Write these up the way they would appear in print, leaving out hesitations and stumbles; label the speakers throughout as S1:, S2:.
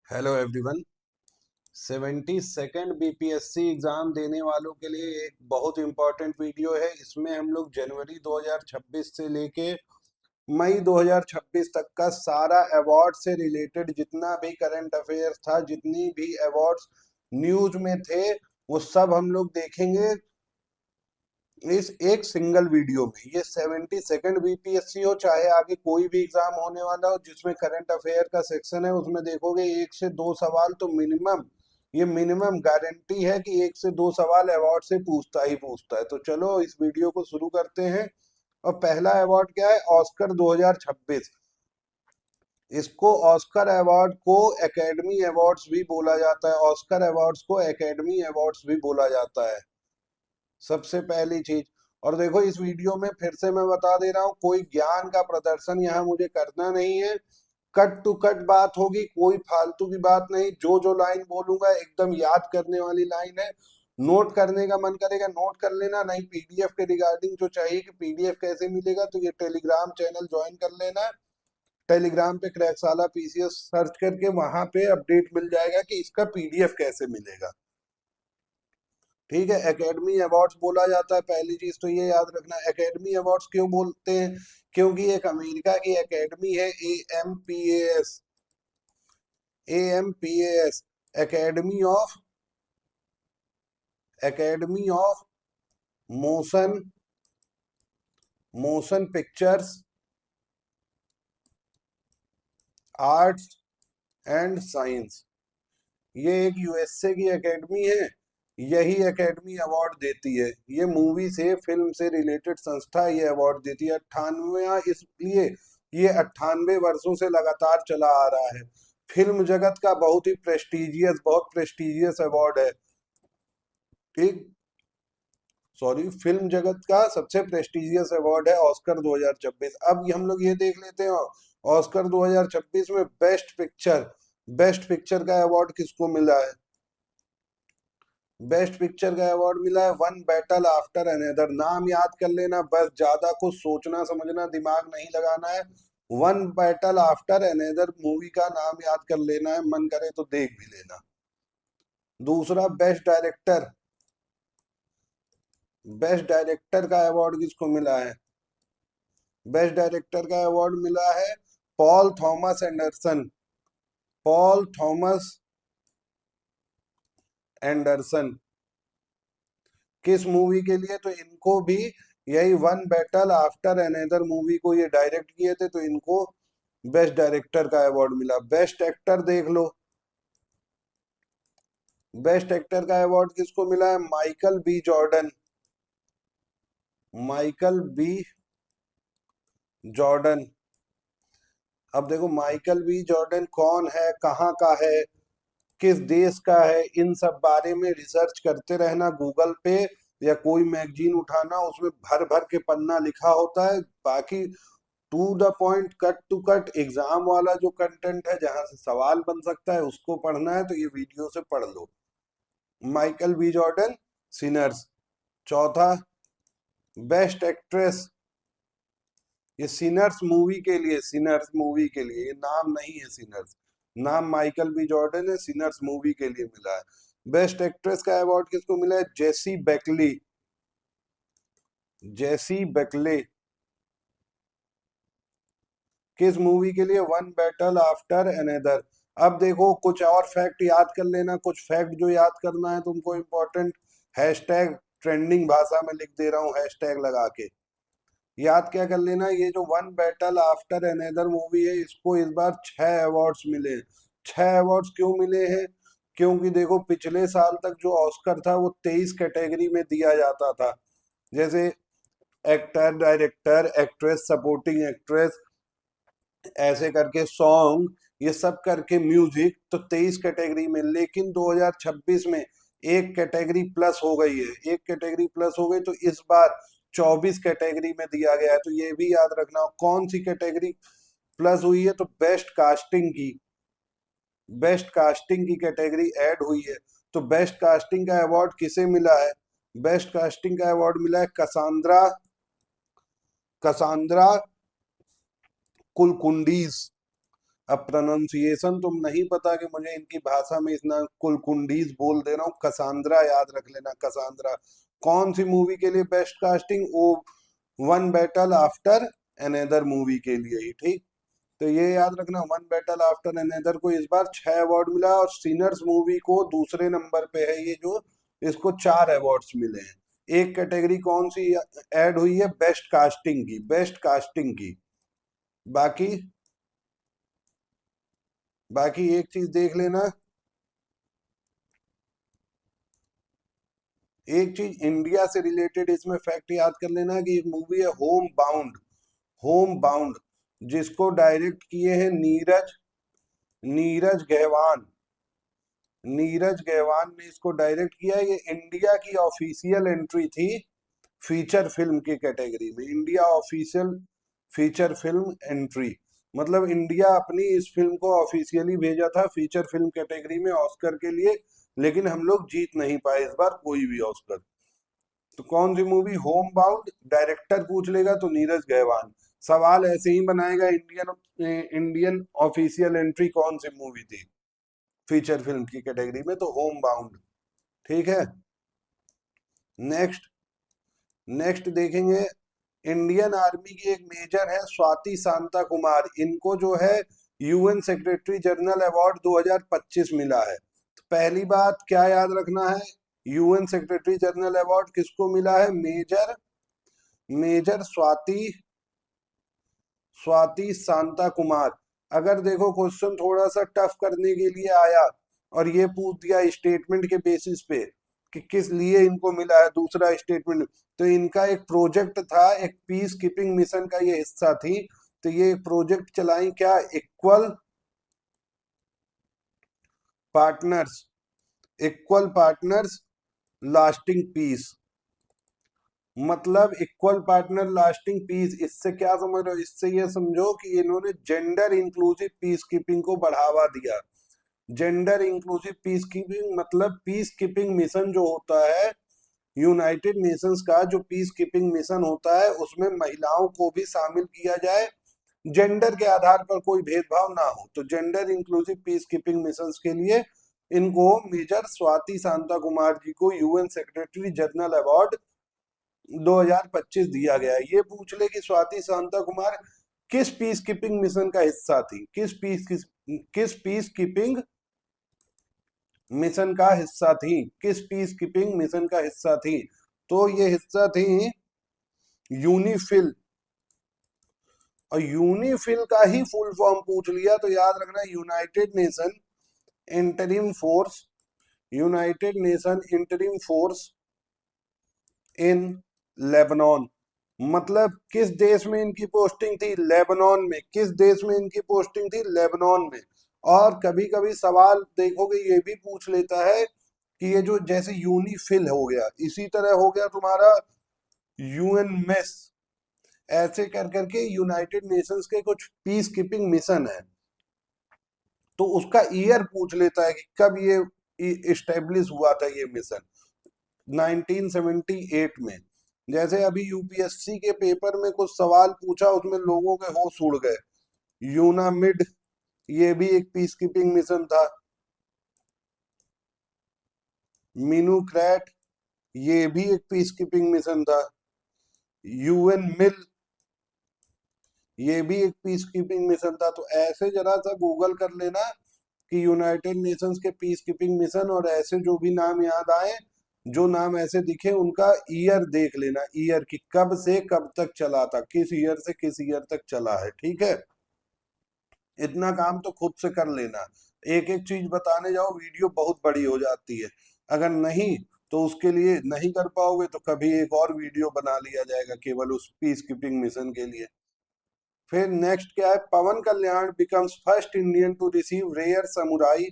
S1: Hello everyone. 72nd BPSC exam देने वालों के लिए एक बहुत इंपॉर्टेंट वीडियो है। इसमें हम लोग जनवरी 2026 से लेके मई 2026 तक का सारा अवार्ड से रिलेटेड जितना भी करंट अफेयर्स था, जितनी भी अवार्ड्स न्यूज में थे, वो सब हम लोग देखेंगे इस एक सिंगल वीडियो में। ये 72nd बीपीएससी हो, चाहे आगे कोई भी एग्जाम होने वाला हो जिसमें करंट अफेयर का सेक्शन है, उसमें देखोगे 1 से 2 सवाल तो मिनिमम, ये मिनिमम गारंटी है कि 1 से 2 सवाल अवार्ड से पूछता ही पूछता है। तो चलो इस वीडियो को शुरू करते हैं। और पहला अवार्ड क्या है? ऑस्कर 2026। इसको ऑस्कर अवार्ड को एकेडमी अवार्ड्स भी बोला जाता है, ऑस्कर अवार्ड्स को एकेडमी अवार्ड्स भी बोला जाता है, सबसे पहली चीज। और देखो इस वीडियो में फिर से मैं बता दे रहा हूँ, कोई ज्ञान का प्रदर्शन यहाँ मुझे करना नहीं है। कट टू कट बात होगी, कोई फालतू की बात नहीं। जो जो लाइन बोलूंगा एकदम याद करने वाली लाइन है। नोट करने का मन करेगा नोट कर लेना, नहीं पीडीएफ के रिगार्डिंग जो चाहिए कि पीडीएफ कैसे मिलेगा, तो ये टेलीग्राम चैनल ज्वाइन कर लेना। टेलीग्राम पे क्रैकसाला पीसीएस सर्च करके वहां पे अपडेट मिल जाएगा कि इसका पीडीएफ कैसे मिलेगा। ठीक है। एकेडमी अवार्ड्स बोला जाता है, पहली चीज तो ये याद रखना। एकेडमी अवार्ड्स क्यों बोलते हैं? क्योंकि एक अमेरिका की एकेडमी है, AMPAS। AMPAS academy of motion motion pictures arts and science. ये एक यूएसए की एकेडमी है, यही एकेडमी अवार्ड देती है। ये मूवी से फिल्म से रिलेटेड संस्था ये अवार्ड देती है। 98वां, इसलिए ये 98 वर्षों से लगातार चला आ रहा है। फिल्म जगत का बहुत प्रेस्टिजियस अवार्ड है। ठीक, सॉरी, फिल्म जगत का सबसे प्रेस्टिजियस अवार्ड है ऑस्कर 2026। अब हम लोग ये देख लेते हैं, ऑस्कर 2026 में बेस्ट पिक्चर का अवार्ड किसको मिला है? बेस्ट पिक्चर का अवार्ड मिला है वन बैटल आफ्टर अनदर। नाम याद कर लेना बस, ज्यादा कुछ सोचना समझना दिमाग नहीं लगाना है। One battle after another movie का नाम याद कर लेना है, मन करे तो देख भी लेना। दूसरा, बेस्ट डायरेक्टर का अवार्ड किसको मिला है? बेस्ट डायरेक्टर का अवार्ड मिला है Paul Thomas Anderson. Paul Thomas Anderson किस मूवी के लिए? तो इनको भी यही one battle after another movie को ये डायरेक्ट किए थे, तो इनको बेस्ट डायरेक्टर का अवार्ड मिला। बेस्ट एक्टर देख लो, बेस्ट एक्टर का अवार्ड किसको मिला है? Michael B Jordan. Michael B Jordan. अब देखो माइकल बी जॉर्डन कौन है, कहाँ का है, किस देश का है, इन सब बारे में रिसर्च करते रहना गूगल पे, या कोई मैगजीन उठाना, उसमें भर भर के पन्ना लिखा होता है। बाकी to the point, cut to cut exam वाला जो कंटेंट है, जहां से सवाल बन सकता है, उसको पढ़ना है तो ये वीडियो से पढ़ लो। Michael B Jordan, Sinners. चौथा, बेस्ट एक्ट्रेस। ये सिनर्स मूवी के लिए, ये नाम नहीं है सिनर्स, नाम माइकल बी जॉर्डन है, सिनर्स मूवी के लिए मिला है। बेस्ट एक्ट्रेस का अवार्ड किसको मिला है? जेसी बेकली। जेसी बेकले किस मूवी के लिए? One battle after another. अब देखो कुछ और फैक्ट याद कर लेना, कुछ फैक्ट जो याद करना है तुमको इंपॉर्टेंट। हैशटैग ट्रेंडिंग भाषा में लिख दे रहा हूँ, हैशटैग लगा के याद क्या कर लेना। ये जो one battle after another movie है, इसको इस बार 6 अवार्ड्स मिले। 6 अवार्ड्स क्यों मिले हैं? क्योंकि देखो पिछले साल तक जो ऑस्कर था वो 23 कैटेगरी में दिया जाता था, जैसे actor, director, actress, supporting actress, ऐसे करके सॉन्ग, ये सब करके म्यूजिक, तो 23 कैटेगरी में। लेकिन 2026 में एक कैटेगरी प्लस हो गई है, एक कैटेगरी प्लस हो गई, तो इस बार 24 कैटेगरी में दिया गया है। तो ये भी याद रखना कौन सी कैटेगरी प्लस हुई है, तो बेस्ट कास्टिंग की कैटेगरी ऐड हुई है। तो बेस्ट कास्टिंग का अवार्ड किसे मिला है? बेस्ट कास्टिंग का अवार्ड मिला है कसांद्रा कसांद्रा कुलकुंडीज। अब प्रोनाउंसिएशन तुम नहीं पता कि मुझे इनकी भाषा में इतना कुलकुंडीज बोल दे रहा हूँ, कसांद्रा याद रख लेना, कसांद्रा। कौन सी मूवी के लिए बेस्ट कास्टिंग? वो one battle after another movie के लिए ही, ठीक। तो ये याद रखना, वन बैटल आफ्टर अनदर को इस बार 6 अवार्ड मिला, और सिनर्स मूवी को दूसरे नंबर पे है ये, जो इसको 4 अवार्ड्स मिले हैं। एक कैटेगरी कौन सी ऐड हुई है? बेस्ट कास्टिंग की, बेस्ट कास्टिंग की। बाकी बाकी एक चीज देख लेना, एक चीज इंडिया से रिलेटेड इसमें फैक्ट याद कर लेना कि एक मूवी है होम बाउंड, होम बाउंड, जिसको डायरेक्ट किए हैं नीरज नीरज गहवान। नीरज गहवान ने इसको डायरेक्ट किया है। ये इंडिया की ऑफिशियल एंट्री थी फीचर फिल्म की कैटेगरी में, India official feature film entry. मतलब इंडिया अपनी इस फिल्म को ऑफिशियली भेजा था फीचर फिल्म कैटेगरी में ऑस्कर के लिए, लेकिन हम लोग जीत नहीं पाए इस बार कोई भी ऑस्कर। तो कौन सी मूवी? Home bound. डायरेक्टर पूछ लेगा तो नीरज गहवान। सवाल ऐसे ही बनाएगा, इंडियन इंडियन ऑफिशियल एंट्री कौन सी मूवी थी फीचर फिल्म की कैटेगरी में? तो होम बाउंड, ठीक है। नेक्स्ट नेक्स्ट देखेंगे, इंडियन आर्मी की एक मेजर है स्वाति शांता कुमार, इनको जो है यूएन सेक्रेटरी जनरल अवार्ड 2025 मिला है। तो पहली बात क्या याद रखना है? यूएन सेक्रेटरी जनरल अवार्ड किसको मिला है? Major major Swati Shanta Kumar. अगर देखो क्वेश्चन थोड़ा सा टफ करने के लिए आया और ये पूछ दिया स्टेटमेंट के बेसिस पे कि किस लिए इनको मिला है, दूसरा स्टेटमेंट, तो इनका एक प्रोजेक्ट था, एक पीस कीपिंग मिशन का ये हिस्सा थी। तो ये प्रोजेक्ट चलाई क्या? Partners equal partners lasting peace. मतलब इक्वल पार्टनर लास्टिंग पीस, इससे क्या समझ रहे हो? इससे ये समझो कि इन्होंने जेंडर इंक्लूसिव पीस कीपिंग को बढ़ावा दिया। जेंडर इंक्लूसिव पीस कीपिंग मतलब पीस कीपिंग मिशन जो होता है, यूनाइटेड नेशंस का जो पीस कीपिंग मिशन होता है, उसमें महिलाओं को भी शामिल किया जाए, जेंडर के आधार पर कोई भेदभाव ना हो। तो gender inclusive peace keeping mission के लिए इनको मेजर स्वाति शांता कुमार जी को यूएन सेक्रेटरी जनरल अवार्ड 2025 दिया गया है। ये पूछ ले कि स्वाति शांता कुमार किस पीस कीपिंग मिशन का हिस्सा थी, किस पीस कीपिंग मिशन का हिस्सा थी, किस पीस कीपिंग मिशन का हिस्सा थी? तो ये हिस्सा थी यूनिफिल। और यूनिफिल का ही फुल फॉर्म पूछ लिया तो याद रखना, United nation interim force, United nation interim force in Lebanon. मतलब किस देश में इनकी पोस्टिंग थी? लेबनान में। किस देश में इनकी पोस्टिंग थी? लेबनान में। और कभी कभी सवाल देखोगे ये भी पूछ लेता है कि ये जो जैसे यूनिफिल हो गया, इसी तरह हो गया तुम्हारा यूएन मेस, ऐसे कर करके यूनाइटेड नेशंस के कुछ पीस कीपिंग मिशन है। तो उसका ईयर पूछ लेता है कि कब ये इस्टेब्लिश हुआ था ये मिशन। 1978 में। जैसे अभी यूपीएससी के पेपर में कुछ सवाल पूछा, उसमें लोगों के होश उड़ गए। यूनामिड, ये भी एक पीस कीपिंग मिशन था। मीनूक्रैट, ये भी एक पीस कीपिंग मिशन था। यूएन मिल, ये भी एक पीस कीपिंग मिशन था। तो ऐसे जरा सा गूगल कर लेना कि यूनाइटेड नेशंस के पीस कीपिंग मिशन, और ऐसे जो भी नाम याद आए, जो नाम ऐसे दिखे, उनका ईयर देख लेना, ईयर की कब से कब तक चला था, किस ईयर से किस ईयर तक चला है, ठीक है। इतना काम तो खुद से कर लेना। एक एक चीज बताने जाओ वीडियो बहुत बड़ी हो जाती है। अगर नहीं तो उसके लिए नहीं कर पाओगे तो कभी एक और वीडियो बना लिया जाएगा केवल उस पीस कीपिंग मिशन के लिए। फिर नेक्स्ट क्या है? Pawan Kalyan becomes first Indian to receive rare samurai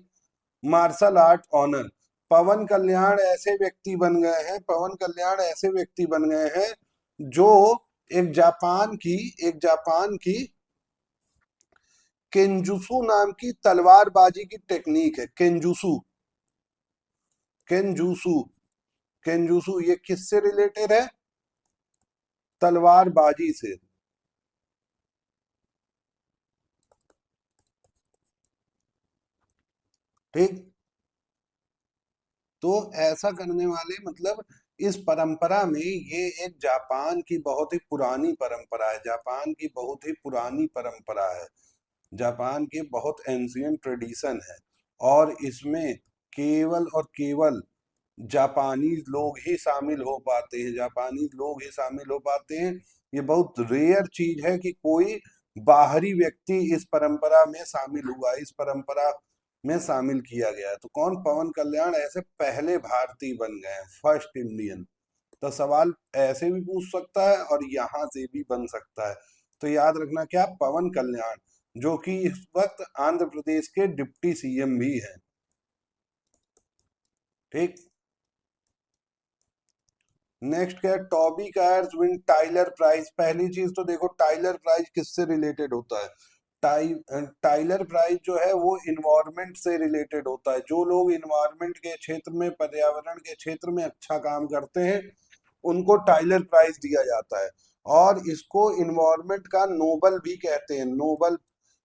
S1: martial art honour. Pawan Kalyan ऐसे व्यक्ति बन गए हैं, पवन कल्याण ऐसे व्यक्ति बन गए हैं जो एक जापान की केंजुसु नाम की तलवारबाजी की टेक्निक है। केंजुसु केंजुसु ये किससे रिलेटेड है? तलवारबाजी से। ठीक। तो ऐसा करने वाले मतलब इस परंपरा में ये एक जापान की बहुत ही पुरानी परंपरा है, जापान की बहुत ही पुरानी परंपरा है, जापान के बहुत एंशियंट ट्रेडिशन है। और इसमें केवल और केवल जापानी लोग ही शामिल हो पाते हैं, जापानी लोग ही शामिल हो पाते हैं। ये बहुत रेयर चीज है कि कोई बाहरी व्यक्ति इस परंपरा में शामिल हुआ, इस परंपरा में शामिल किया गया है। तो कौन? पवन कल्याण ऐसे पहले भारतीय बन गए हैं, फर्स्ट इंडियन। तो सवाल ऐसे भी पूछ सकता है और यहाँ से भी बन सकता है। तो याद रखना क्या? पवन कल्याण, जो कि इस वक्त आंध्र प्रदेश के डिप्टी सीएम भी हैं। ठीक। नेक्स्ट क्या है? Toby Kiers win Tyler prize. पहली चीज तो देखो, टाइलर प्राइज किससे रिलेटेड होता है? टाइलर प्राइज जो है वो इन्वायरमेंट से रिलेटेड होता है। जो लोग इन्वायरमेंट के क्षेत्र में, पर्यावरण के क्षेत्र में अच्छा काम करते हैं, उनको टाइलर प्राइज दिया जाता है। और इसको इन्वायरमेंट का नोबल भी कहते हैं, नोबल,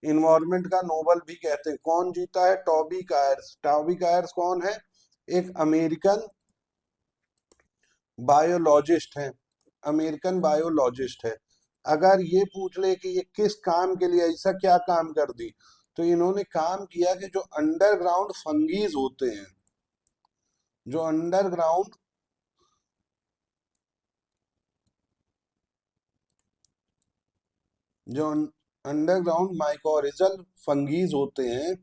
S1: इन्वायरमेंट का नोबल भी कहते हैं। कौन जीता है? टॉबी कायर्स। टॉबी कायर्स कौन है? एक अमेरिकन बायोलॉजिस्ट है, अमेरिकन बायोलॉजिस्ट है। अगर ये पूछ ले कि ये किस काम के लिए, ऐसा क्या काम कर दी, तो इन्होंने काम किया कि जो अंडरग्राउंड फंगीज होते हैं, जो अंडरग्राउंड जो अंडरग्राउंड माइकोरिजल फंगीज होते हैं,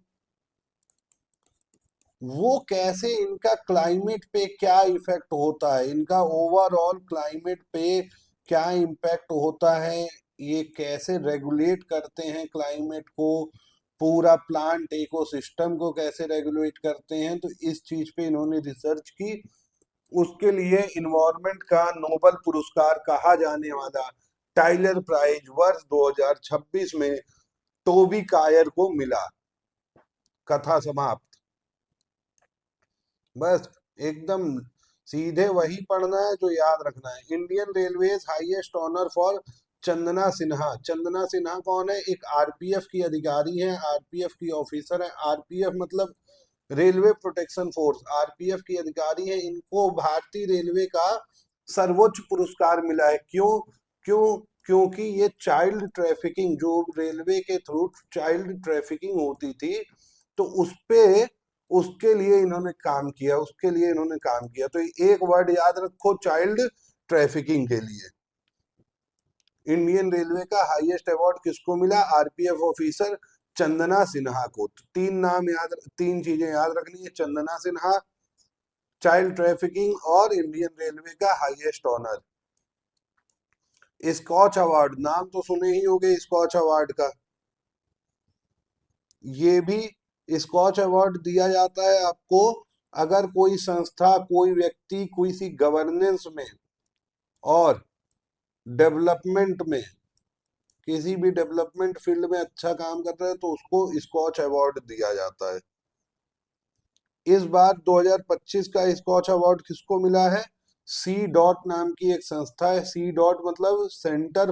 S1: वो कैसे, इनका क्लाइमेट पे क्या इफेक्ट होता है, इनका ओवरऑल क्लाइमेट पे क्या इम्पैक्ट होता है, ये कैसे रेगुलेट करते हैं क्लाइमेट को, पूरा प्लांट इकोसिस्टम को कैसे रेगुलेट करते हैं। तो इस चीज पे इन्होंने रिसर्च की। उसके लिए इन्वायरमेंट का नोबल पुरस्कार कहा जाने वाला टाइलर प्राइज वर्ष 2026 में टोबी कायर को मिला। कथा समाप्त। बस एकदम सीधे वही पढ़ना है जो याद रखना है। Indian railways highest honour for Chandana Sinha. Chandana Sinha कौन है? एक आरपीएफ की अधिकारी है, आरपीएफ की ऑफिसर है। आरपीएफ मतलब रेलवे प्रोटेक्शन फोर्स, आरपीएफ की अधिकारी है। इनको भारतीय रेलवे का सर्वोच्च पुरस्कार मिला है। क्यों? क्यों? क्योंकि ये चाइल्ड ट्रैफिकिंग, जो रेलवे के थ्रू चाइल्ड ट्रैफिकिंग होती थी, तो उस पे, उसके लिए इन्होंने काम किया, उसके लिए इन्होंने काम किया। तो एक वर्ड याद रखो, चाइल्ड ट्रैफिकिंग के लिए। इंडियन रेलवे का हाईएस्ट अवार्ड किसको मिला? आरपीएफ ऑफिसर चंदना सिन्हा को। तो तीन नाम याद, तीन चीजें याद रखनी है: चंदना सिन्हा, चाइल्ड ट्रैफिकिंग, और इंडियन रेलवे का हाईएस्ट ऑनर। स्कॉच अवार्ड, नाम तो सुने ही होंगे स्कॉच अवार्ड का। ये भी स्कॉच अवार्ड दिया जाता है आपको अगर कोई संस्था, कोई व्यक्ति किसी गवर्नेंस में और डेवलपमेंट में, किसी भी डेवलपमेंट फील्ड में अच्छा काम कर रहा है, तो उसको स्कॉच अवार्ड दिया जाता है। इस बार 2025 का स्कॉच अवार्ड किसको मिला है? सी डॉट नाम की एक संस्था है। सी डॉट मतलब सेंटर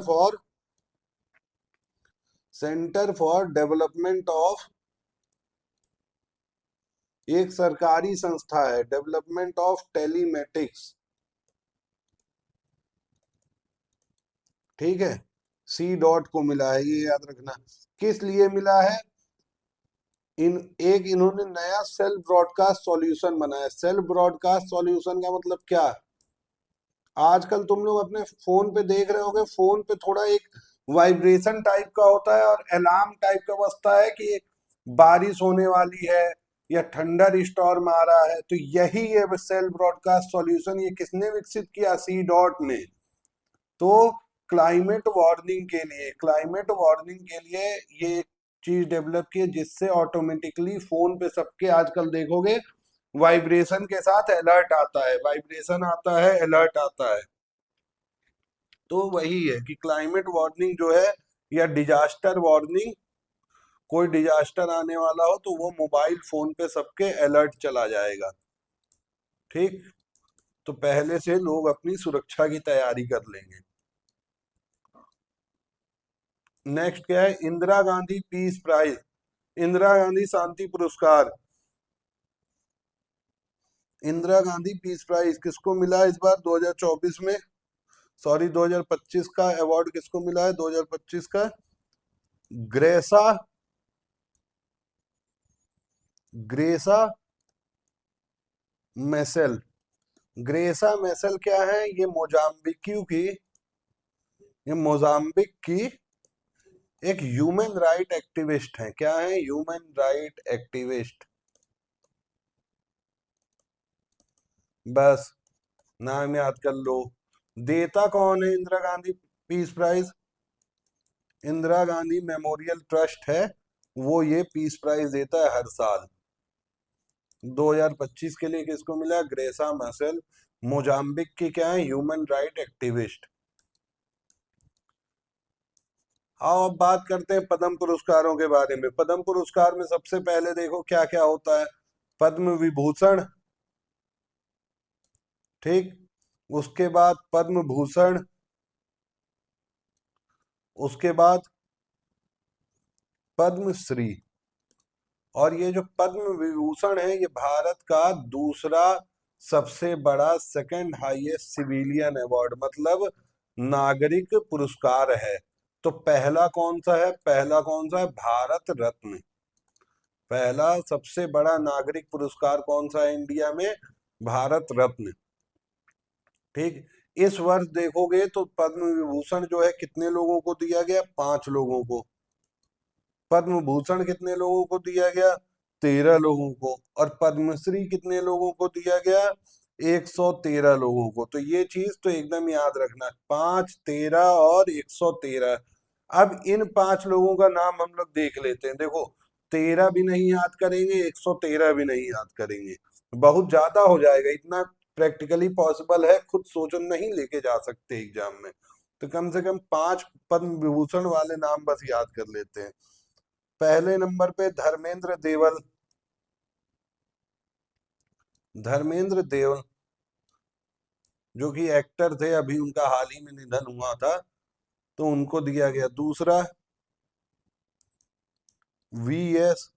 S1: फॉर डेवलपमेंट ऑफ, एक सरकारी संस्था है, डेवलपमेंट ऑफ टेलीमेटिक्स। ठीक है, सी डॉट को मिला है, ये याद रखना। किस लिए मिला है? इन्होंने नया सेल्फ ब्रॉडकास्ट सॉल्यूशन बनाया। सेल्फ ब्रॉडकास्ट सॉल्यूशन का मतलब क्या? आजकल तुम लोग अपने फोन पे देख रहे होगे, फोन पे थोड़ा एक वाइब्रेशन टाइप का होता है और अलार्म टाइप का बजता है कि बारिश होने वाली है या थंडर स्टॉर्म आ रहा है। तो यही है सेल्फ ब्रॉडकास्ट सॉल्यूशन। ये किसने विकसित किया? सी डॉट ने। तो क्लाइमेट वार्निंग के लिए, क्लाइमेट वार्निंग के लिए ये चीज डेवलप की है, जिससे ऑटोमेटिकली फोन पे सबके आजकल देखोगे वाइब्रेशन के साथ अलर्ट आता है, वाइब्रेशन आता है, अलर्ट आता है। तो वही है कि क्लाइमेट वार्निंग जो है, या डिजास्टर वार्निंग, कोई डिजास्टर आने वाला हो तो वो मोबाइल फोन पे सबके अलर्ट चला जाएगा। ठीक। तो पहले से लोग अपनी सुरक्षा की तैयारी कर लेंगे। नेक्स्ट क्या है? इंदिरा गांधी पीस प्राइज, इंदिरा गांधी शांति पुरस्कार। इंदिरा गांधी पीस प्राइज किसको मिला इस बार 2024 में, सॉरी 2025 का अवार्ड किसको मिला है 2025 का? ग्रेसा, ग्रेसा मेसेल। ग्रेसा मेसेल क्या है? ये मोजाम्बिक की एक ह्यूमन राइट एक्टिविस्ट है। क्या है? Human right activist. बस नाम याद कर लो। देता कौन है Indira Gandhi peace prize? Indira Gandhi memorial trust है, वो ये पीस प्राइज देता है हर साल। 2025 के लिए किसको मिला? ग्रेसा मसेल, मोजाम्बिक की क्या है? Human right activist. आओ अब बात करते हैं पद्म पुरस्कारों के बारे में। पद्म पुरस्कार में सबसे पहले देखो क्या क्या होता है। पद्म विभूषण, ठीक, उसके बाद पद्म भूषण, उसके बाद पद्मश्री। और ये जो पद्म विभूषण है ये भारत का दूसरा सबसे बड़ा सेकंड हाईएस्ट सिविलियन अवार्ड, मतलब नागरिक पुरस्कार है। तो पहला कौन सा है? पहला कौन सा है? भारत रत्न। पहला सबसे बड़ा नागरिक पुरस्कार कौन सा है इंडिया में? भारत रत्न। ठीक। इस वर्ष देखोगे तो पद्म विभूषण जो है कितने लोगों को दिया गया? 5 लोगों को। पद्म भूषण कितने लोगों को दिया गया? 13 लोगों को। और पद्मश्री कितने लोगों को दिया गया? 113 लोगों को। तो ये चीज तो एकदम याद रखना, 5, 13 और 113। अब इन 5 लोगों का नाम हम लोग देख लेते हैं। देखो 13 भी नहीं याद करेंगे, 113 भी नहीं याद करेंगे, बहुत ज्यादा हो जाएगा। इतना प्रैक्टिकली पॉसिबल है खुद सोचो नहीं लेके जा सकते एग्जाम में। तो कम से कम 5 पद्म विभूषण वाले नाम बस याद कर लेते हैं। पहले नंबर पे धर्मेंद्र देवल। धर्मेंद्र देवल जो कि एक्टर थे, अभी उनका हाल ही में निधन हुआ था, तो उनको दिया गया। दूसरा वीएस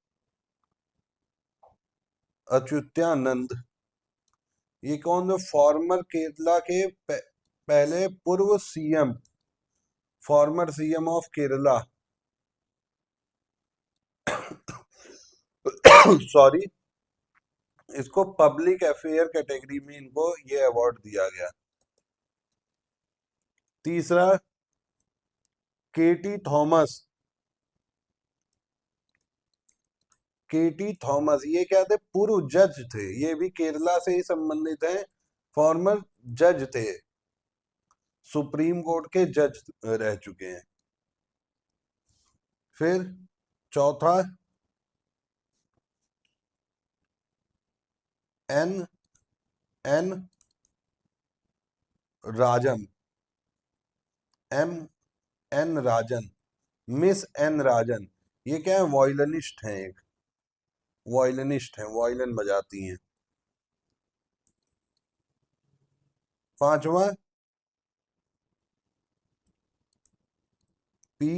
S1: अच्युतानंद। ये कौन थे? फॉर्मर केरला के पहले पूर्व CM, farmer CM of Kerala. Sorry, इसको पब्लिक अफेयर कैटेगरी में इनको ये अवार्ड दिया गया। तीसरा केटी थॉमस। केटी थॉमस ये क्या थे? पूर्व जज थे, ये भी केरला से ही संबंधित हैं। फॉर्मर जज थे, सुप्रीम कोर्ट के जज रह चुके हैं। फिर चौथा N N Rajan. M N Rajan, miss N Rajan. ये क्या है? वॉयलिनिस्ट हैं, एक वॉयलिनिस्ट हैं, वॉयलिन बजाती हैं। पांचवा पी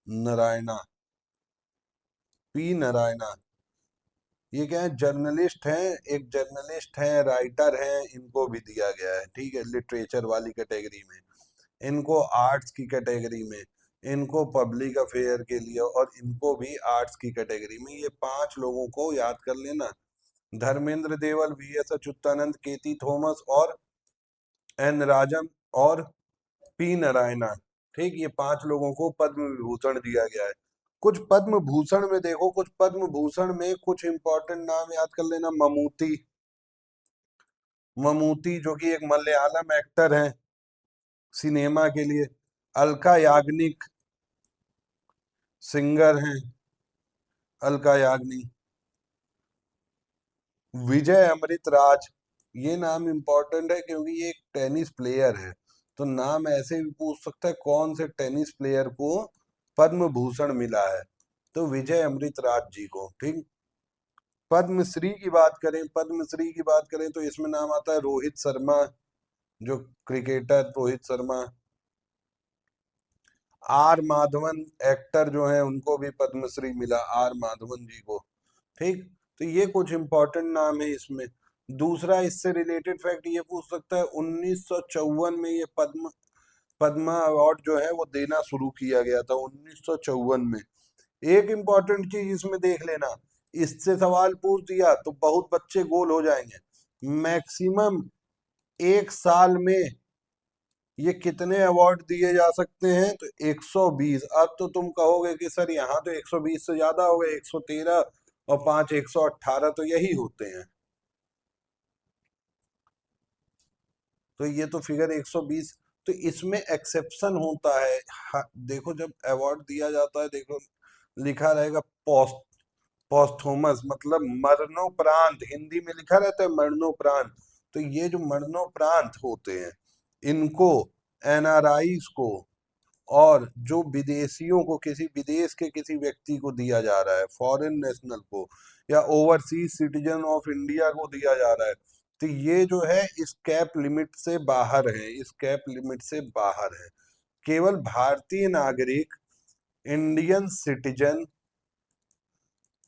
S1: नारायणा। पी नारायणा ये क्या है? जर्नलिस्ट हैं, एक जर्नलिस्ट हैं, राइटर हैं, इनको भी दिया गया है। ठीक है, लिटरेचर वाली कैटेगरी में, इनको आर्ट्स की कैटेगरी में, इनको पब्लिक अफेयर के लिए, और इनको भी आर्ट्स की कैटेगरी में। ये 5 लोगों को याद कर लेना। धर्मेंद्र देवल, वीएस अच्युतानंद, केती थॉमस और एन राजम और पी नारायणा। ठीक, ये 5 लोगों को पद्म विभूषण दिया गया है। कुछ पद्म भूषण में देखो, कुछ पद्म भूषण में कुछ इंपॉर्टेंट नाम याद कर लेना। ममूटी, ममूटी जो कि एक मलयालम एक्टर है सिनेमा के लिए। अलका याग्निक सिंगर हैं, अलका याग्निक। विजय अमृतराज, ये नाम इंपॉर्टेंट है क्योंकि ये एक टेनिस प्लेयर है। तो नाम ऐसे भी पूछ सकता है कौन से टेनिस प्लेयर को पद्म भूषण मिला है, तो विजय अमृतराज जी को। ठीक। पद्मश्री की बात करें, पद्मश्री की बात करें तो इसमें नाम आता है रोहित शर्मा, जो cricketer Rohit Sharma. R Madhavan actor जो है उनको भी पद्मश्री मिला, आर माधवन जी को। ठीक। तो ये कुछ इंपॉर्टेंट नाम है इसमें। दूसरा इससे रिलेटेड फैक्ट ये पूछ सकता है 1954 में ये पद्मा अवार्ड जो है वो देना शुरू किया गया था 1954 में। एक इंपॉर्टेंट चीज इसमें देख लेना, इससे सवाल पूछ दिया तो बहुत बच्चे गोल हो जाएंगे। मैक्सिमम एक साल में ये कितने अवार्ड दिए जा सकते हैं, तो 120। अब तो तुम कहोगे कि सर यहाँ तो 120 से ज्यादा हो गए, 113 और 5 118 तो यही होते हैं। तो ये तो फिगर 120। तो इसमें एक्सेप्शन होता है। देखो जब अवार्ड दिया जाता है, देखो लिखा रहेगा पोस्थोमस, मतलब मरणोपरांत, हिंदी में लिखा रहता है मरणोपरांत। तो ये जो मरणोपरांत होते हैं इनको एनआरआईज को और जो विदेशियों को, किसी विदेश के किसी व्यक्ति को दिया जा रहा है, फॉरेन नेशनल को या ओवरसीज सिटीजन ऑफ इंडिया को दिया जा रहा है, तो ये जो है इस कैप लिमिट से बाहर है, इस कैप लिमिट से बाहर है। केवल भारतीय नागरिक, इंडियन सिटीजन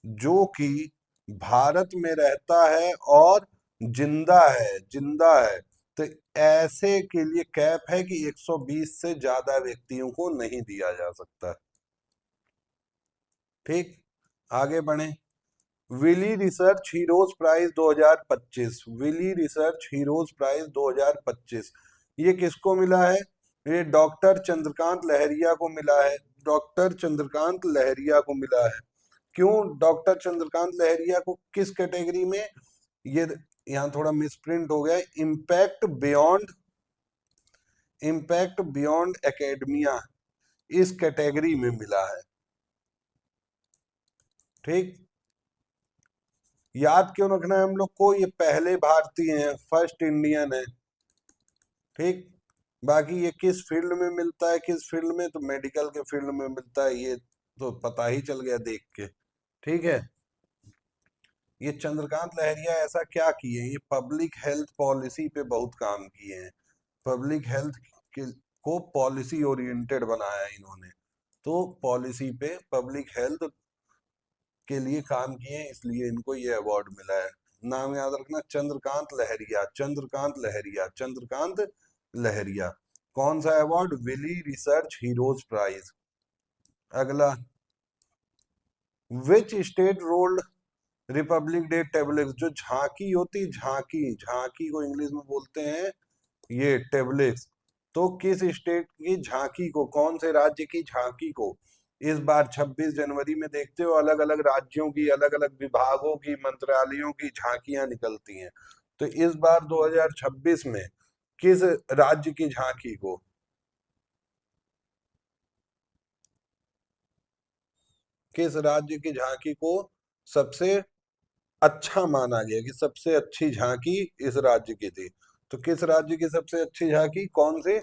S1: जो कि भारत में रहता है और जिंदा है, तो ऐसे के लिए कैप है कि 120 से ज्यादा व्यक्तियों को नहीं दिया जा सकता। ठीक, आगे बढ़े। Wiley research heroes prize 2025, Wiley research heroes prize 2025 ये किसको मिला है? ये डॉक्टर चंद्रकांत लहरिया को मिला है, डॉक्टर चंद्रकांत लहरिया को मिला है। क्यों डॉक्टर चंद्रकांत लहरिया को, किस कैटेगरी में? ये यहाँ थोड़ा मिसप्रिंट हो गया, इम्पैक्ट बियॉन्ड एकेडमिया, इस कैटेगरी में मिला है। ठीक, याद क्यों रखना है हम लोग को? ये पहले भारतीय हैं, फर्स्ट इंडियन है। ठीक, बाकी ये किस फील्ड में मिलता है, किस फील्ड में, तो मेडिकल के फील्ड में मिलता है, ये तो पता ही चल गया देख के। ठीक है, ये चंद्रकांत लहरिया ऐसा क्या किए, ये पब्लिक हेल्थ पॉलिसी पे बहुत काम किए हैं, पब्लिक हेल्थ के को पॉलिसी ओरिएंटेड बनाया है इन्होंने। तो पॉलिसी पे, पब्लिक हेल्थ के लिए काम किए हैं, इसलिए इनको ये अवार्ड मिला है। नाम याद रखना, चंद्रकांत लहरिया, चंद्रकांत लहरिया, चंद्रकांत लहरिया। कौन सा award? Wiley research heroes prize. अगला, which state rolled republic day tableaux, जो झांकी होती, झांकी, झांकी को इंग्लिश में बोलते हैं ये टेबलेक्स। तो किस स्टेट की झांकी को, कौन से राज्य की झांकी को इस बार 26 जनवरी में देखते हो अलग अलग राज्यों की, अलग अलग विभागों की, मंत्रालयों की झांकियां निकलती हैं। तो इस बार 2026 में किस राज्य की झांकी को, किस राज्य की झांकी को सबसे अच्छा माना गया कि सबसे अच्छी झांकी इस राज्य की थी? तो किस राज्य की सबसे अच्छी झांकी, कौन से?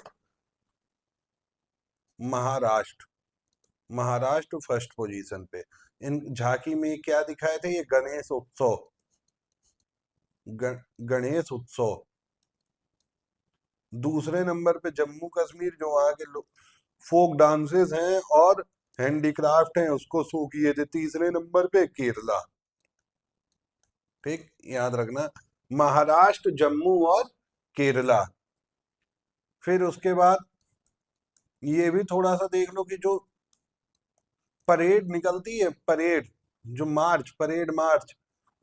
S1: महाराष्ट्र, महाराष्ट्र फर्स्ट पोजीशन पे। इन झांकी में क्या दिखाए थे? ये गणेश उत्सव, गणेश उत्सव। दूसरे नंबर पे जम्मू कश्मीर, जो वहाँ के लोग फोक डांसेस हैं और हैंडीक्राफ्ट हैं उसको शो किए थे। तीसरे नंबर पे केरला। ठीक, याद रखना, महाराष्ट्र, जम्मू और केरला। फिर उसके बाद ये भी थोड़ा सा देख लो कि जो परेड निकलती है, परेड जो मार्च, परेड मार्च,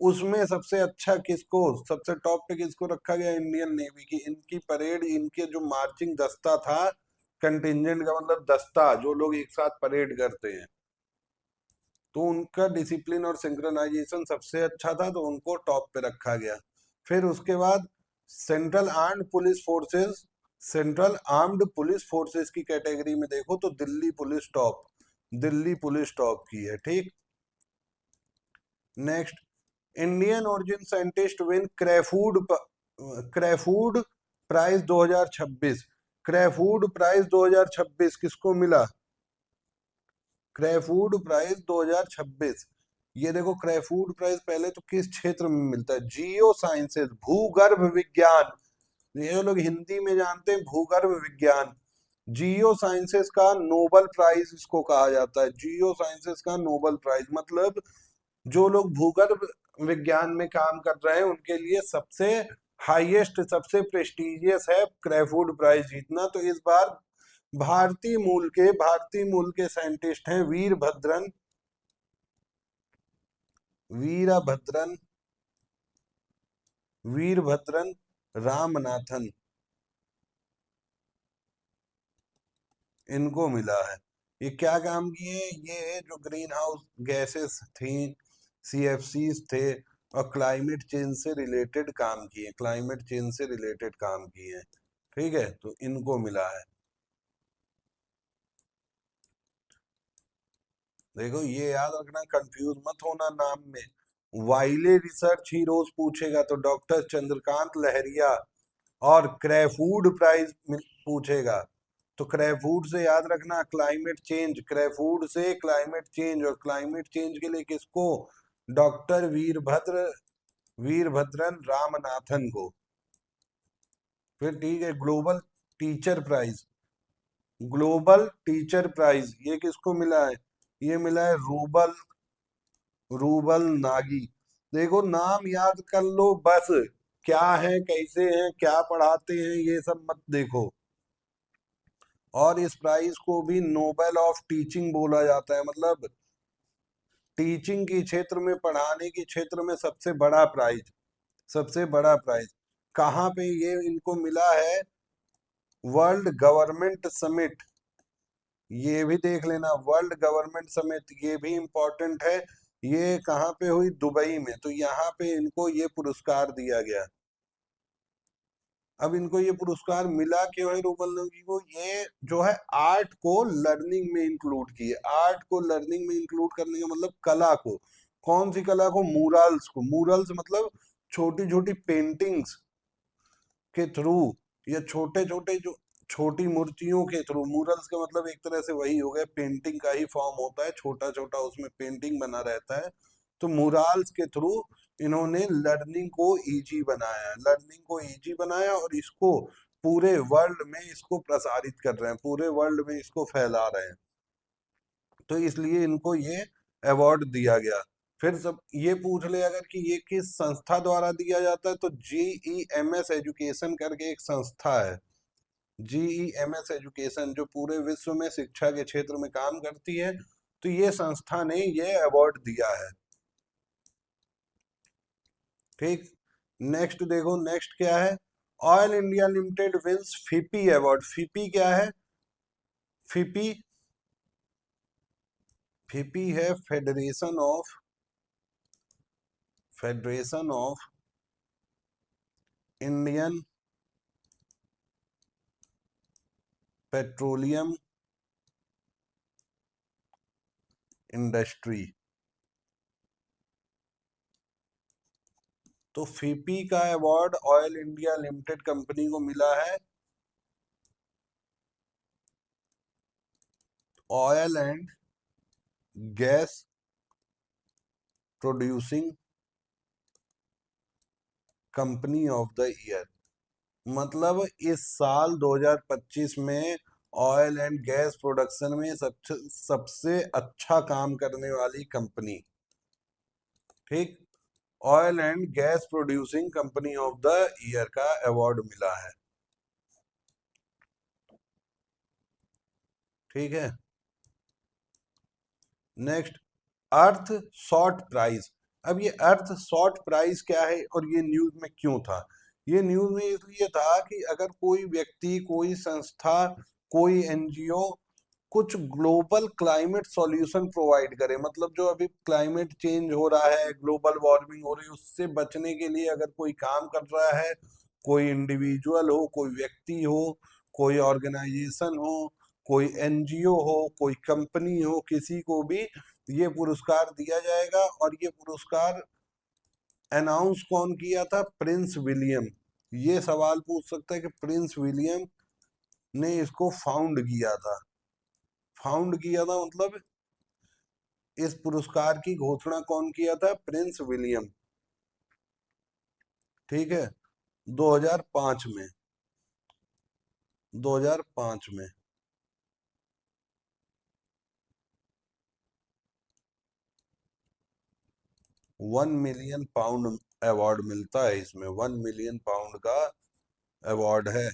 S1: उसमें सबसे अच्छा किसको, सबसे टॉप पे किसको रखा गया? इंडियन नेवी की। इनकी परेड, इनके जो मार्चिंग दस्ता था, कंटिजेंट का मतलब दस्ता, जो लोग एक साथ परेड करते हैं, तो उनका डिसिप्लिन और सिंक्रोनाइजेशन सबसे अच्छा था, तो उनको टॉप पे रखा गया। फिर उसके बाद central armed police forces, central armed police forces की कैटेगरी में देखो तो Delhi police top, Delhi police top की है। ठीक, next, Indian origin scientist win Crafoord prize 2026, Crafoord prize 2026 किसको मिला? क्रेफूड प्राइज 2026, ये देखो क्रेफूड प्राइज पहले तो किस क्षेत्र में मिलता है? जियो साइंसेज, भूगर्भ विज्ञान। ये लोग हिंदी में जानते हैं भूगर्भ विज्ञान। जियो साइंसेस का नोबल प्राइज इसको कहा जाता है, जियो साइंसेस का नोबल प्राइज, मतलब जो लोग भूगर्भ विज्ञान में काम कर रहे हैं उनके लिए सबसे हाईएस्ट, सबसे प्रेस्टिजियस है क्रेफूड प्राइज जीतना। तो इस बार भारतीय मूल के साइंटिस्ट हैं वीरभद्रन वीरभद्रन रामनाथन, इनको मिला है। ये क्या काम किए? ये जो ग्रीन हाउस गैसेस थी, सीएफसीज थे, और क्लाइमेट चेंज से रिलेटेड काम किए। ठीक है, तो इनको मिला है। देखो ये याद रखना, कंफ्यूज मत होना नाम में। वाइले रिसर्च हीरोज पूछेगा तो डॉक्टर चंद्रकांत लहरिया, और क्रेफूड प्राइज पूछेगा तो क्रेफूड से याद रखना क्लाइमेट चेंज, क्रेफूड से क्लाइमेट चेंज, और क्लाइमेट चेंज के लिए किसको? डॉक्टर वीरभद्रन रामनाथन को। फिर ठीक है, ग्लोबल टीचर प्राइज ये किसको मिला है? ये मिला है रूबल नागी। देखो नाम याद कर लो बस, क्या है, कैसे हैं, क्या पढ़ाते हैं, ये सब मत देखो। और इस प्राइज को भी नोबेल ऑफ टीचिंग बोला जाता है, मतलब टीचिंग के क्षेत्र में, पढ़ाने के क्षेत्र में सबसे बड़ा प्राइज। कहाँ पे ये इनको मिला है? वर्ल्ड गवर्नमेंट समिट, ये भी देख लेना, वर्ल्ड गवर्नमेंट समिट ये भी इम्पोर्टेंट है। ये कहाँ पे हुई? दुबई में। तो यहाँ पे इनको ये पुरस्कार दिया गया। अब इनको ये पुरस्कार मिला क्यों है रूबल नगी को? ये जो है आर्ट को लर्निंग में इंक्लूड किए। आर्ट को लर्निंग में इंक्लूड करने का मतलब कला को, कौन सी कला को? मूरल्स को। मूरल्स मतलब छोटी छोटी पेंटिंग्स के थ्रू, या छोटे छोटे जो छोटी मूर्तियों के थ्रू। मूरल्स का मतलब एक तरह से वही हो गया, पेंटिंग का ही फॉर्म होता है, छोटा छोटा उसमें पेंटिंग बना रहता है। तो मूरल्स के थ्रू इन्होंने लर्निंग को इजी बनाया, और इसको पूरे वर्ल्ड में इसको प्रसारित कर रहे हैं, पूरे वर्ल्ड में इसको फैला रहे हैं। तो इसलिए इनको ये अवार्ड दिया गया। फिर सब ये पूछ ले अगर कि ये किस संस्था द्वारा दिया जाता है, तो GEMS एजुकेशन करके एक संस्था है। GEMS एजुकेशन जो पूरे विश्व में शिक्षा के क्षेत्र में काम करती है, तो ये संस्था ने ये अवार्ड दिया है। ठीक, नेक्स्ट देखो, नेक्स्ट क्या है? Oil India limited wins FIPI award. FIPI क्या है? फिपी फिपी है federation of Indian petroleum industry. तो फिपी का award oil India limited company को मिला है। Oil and gas producing company of the year. मतलब इस साल 2025 में ऑयल एंड गैस प्रोडक्शन में सबसे अच्छा काम करने वाली कंपनी। ठीक, oil and gas producing company of the year का अवार्ड मिला है। ठीक है, नेक्स्ट, अर्थ शॉर्ट प्राइज। अब ये अर्थ शॉर्ट प्राइज क्या है और ये न्यूज में क्यों था? ये न्यूज में इसलिए था कि अगर कोई व्यक्ति, कोई संस्था, कोई एनजीओ कुछ ग्लोबल क्लाइमेट सॉल्यूशन प्रोवाइड करे, मतलब जो अभी क्लाइमेट चेंज हो रहा है, ग्लोबल वार्मिंग हो रही है, उससे बचने के लिए अगर कोई काम कर रहा है, कोई इंडिविजुअल हो, कोई व्यक्ति हो, कोई ऑर्गेनाइजेशन हो, कोई एनजीओ हो, कोई कंपनी हो, किसी को भी ये पुरस्कार दिया जाएगा। और ये पुरस्कार अनाउंस कौन किया था? Prince William. ये सवाल पूछ सकता है कि प्रिंस विलियम ने इसको फाउंड किया था मतलब इस पुरस्कार की घोषणा कौन किया था? Prince William. ठीक है, 2005 में 2005 में। £1 मिलियन अवार्ड मिलता है इसमें, £1 मिलियन का अवार्ड है।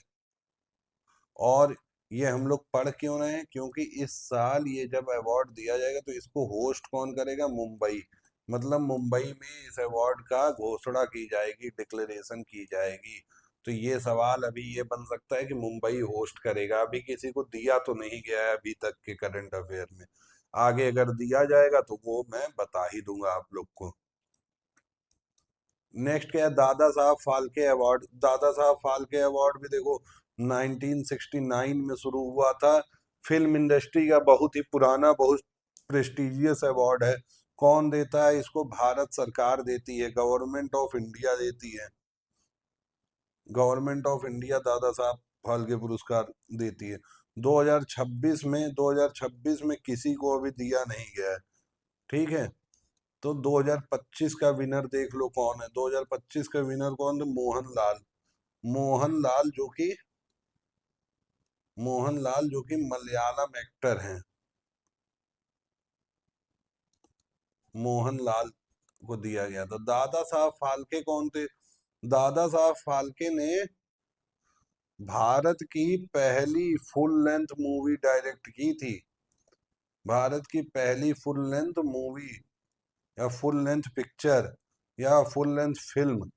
S1: और ये हम लोग पढ़ क्यों रहे हैं? क्योंकि इस साल ये जब अवार्ड दिया जाएगा तो इसको होस्ट कौन करेगा? मुंबई। मतलब मुंबई में इस अवार्ड का घोषणा की जाएगी, डिक्लेरेशन की जाएगी। तो ये सवाल अभी ये बन सकता है कि मुंबई होस्ट करेगा। अभी किसी को दिया तो नहीं गया है अभी तक के करंट अफेयर में। आगे अगर दिया जाएगा तो वो मैं बता ही दूंगा आप लोग को। नेक्स्ट क्या है? दादा साहब फाल्के अवार्ड। दादा साहब फाल्के अवार्ड भी देखो 1969 में शुरू हुआ था। फिल्म इंडस्ट्री का बहुत ही पुराना, बहुत प्रेस्टिजियस अवार्ड है। कौन देता है इसको? भारत सरकार देती है, गवर्नमेंट ऑफ इंडिया देती है। Government of India Dada Saheb Phalke पुरस्कार देती है। 2026 में किसी को अभी दिया नहीं गया है। ठीक है। तो 2025 का विनर देख लो कौन है। 2025 का विनर कौन है? मोहनलाल। मोहनलाल जो कि मोहनलाल जो कि मलयालम एक्टर हैं। मोहनलाल को दिया गया था। दादा साहब फाल्के कौन थे? दादा साहब फाल्के ने भारत की पहली फुल लेंथ मूवी डायरेक्ट की थी। भारत की पहली फुल लेंथ मूवी या फुल लेंथ पिक्चर या फुल लेंथ फिल्म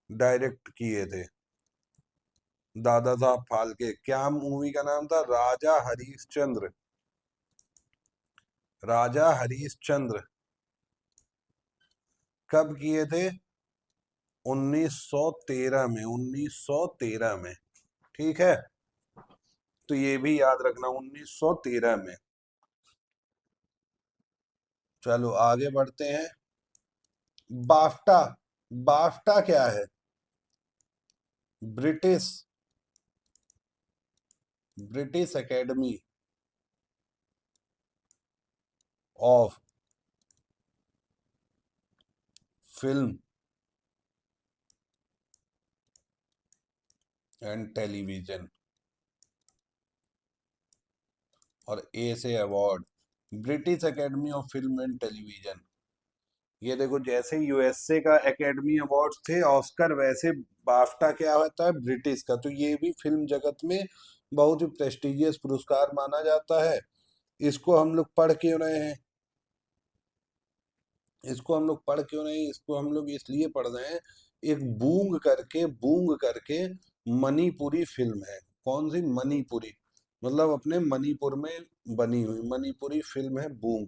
S1: डायरेक्ट किए थे दादा साहब फाल्के। क्या मूवी का नाम था? राजा हरीशचंद्र। राजा हरीशचंद्र कब किए थे? 1913 में। 1913 में। ठीक है। तो ये भी याद रखना, 1913 में। चलो आगे बढ़ते हैं। बाफ्टा। बाफ्टा क्या है? British British academy of film and television. और ए से award, British academy of film and television. ये देखो, जैसे यूएसए का एकेडमी अवार्ड्स थे ऑस्कर, वैसे बाफ्टा क्या होता है? ब्रिटिश का। तो ये भी फिल्म जगत में बहुत ही प्रेस्टिजियस पुरस्कार माना जाता है। इसको हम लोग पढ़ क्यों रहे हैं? इसको हम लोग इसलिए पढ़ रहे हैं। एक बूंग करके मणिपुरी फिल्म है। कौन सी? मणिपुरी। मतलब अपने मणिपुर में बनी हुई मणिपुरी फिल्म है बूंग।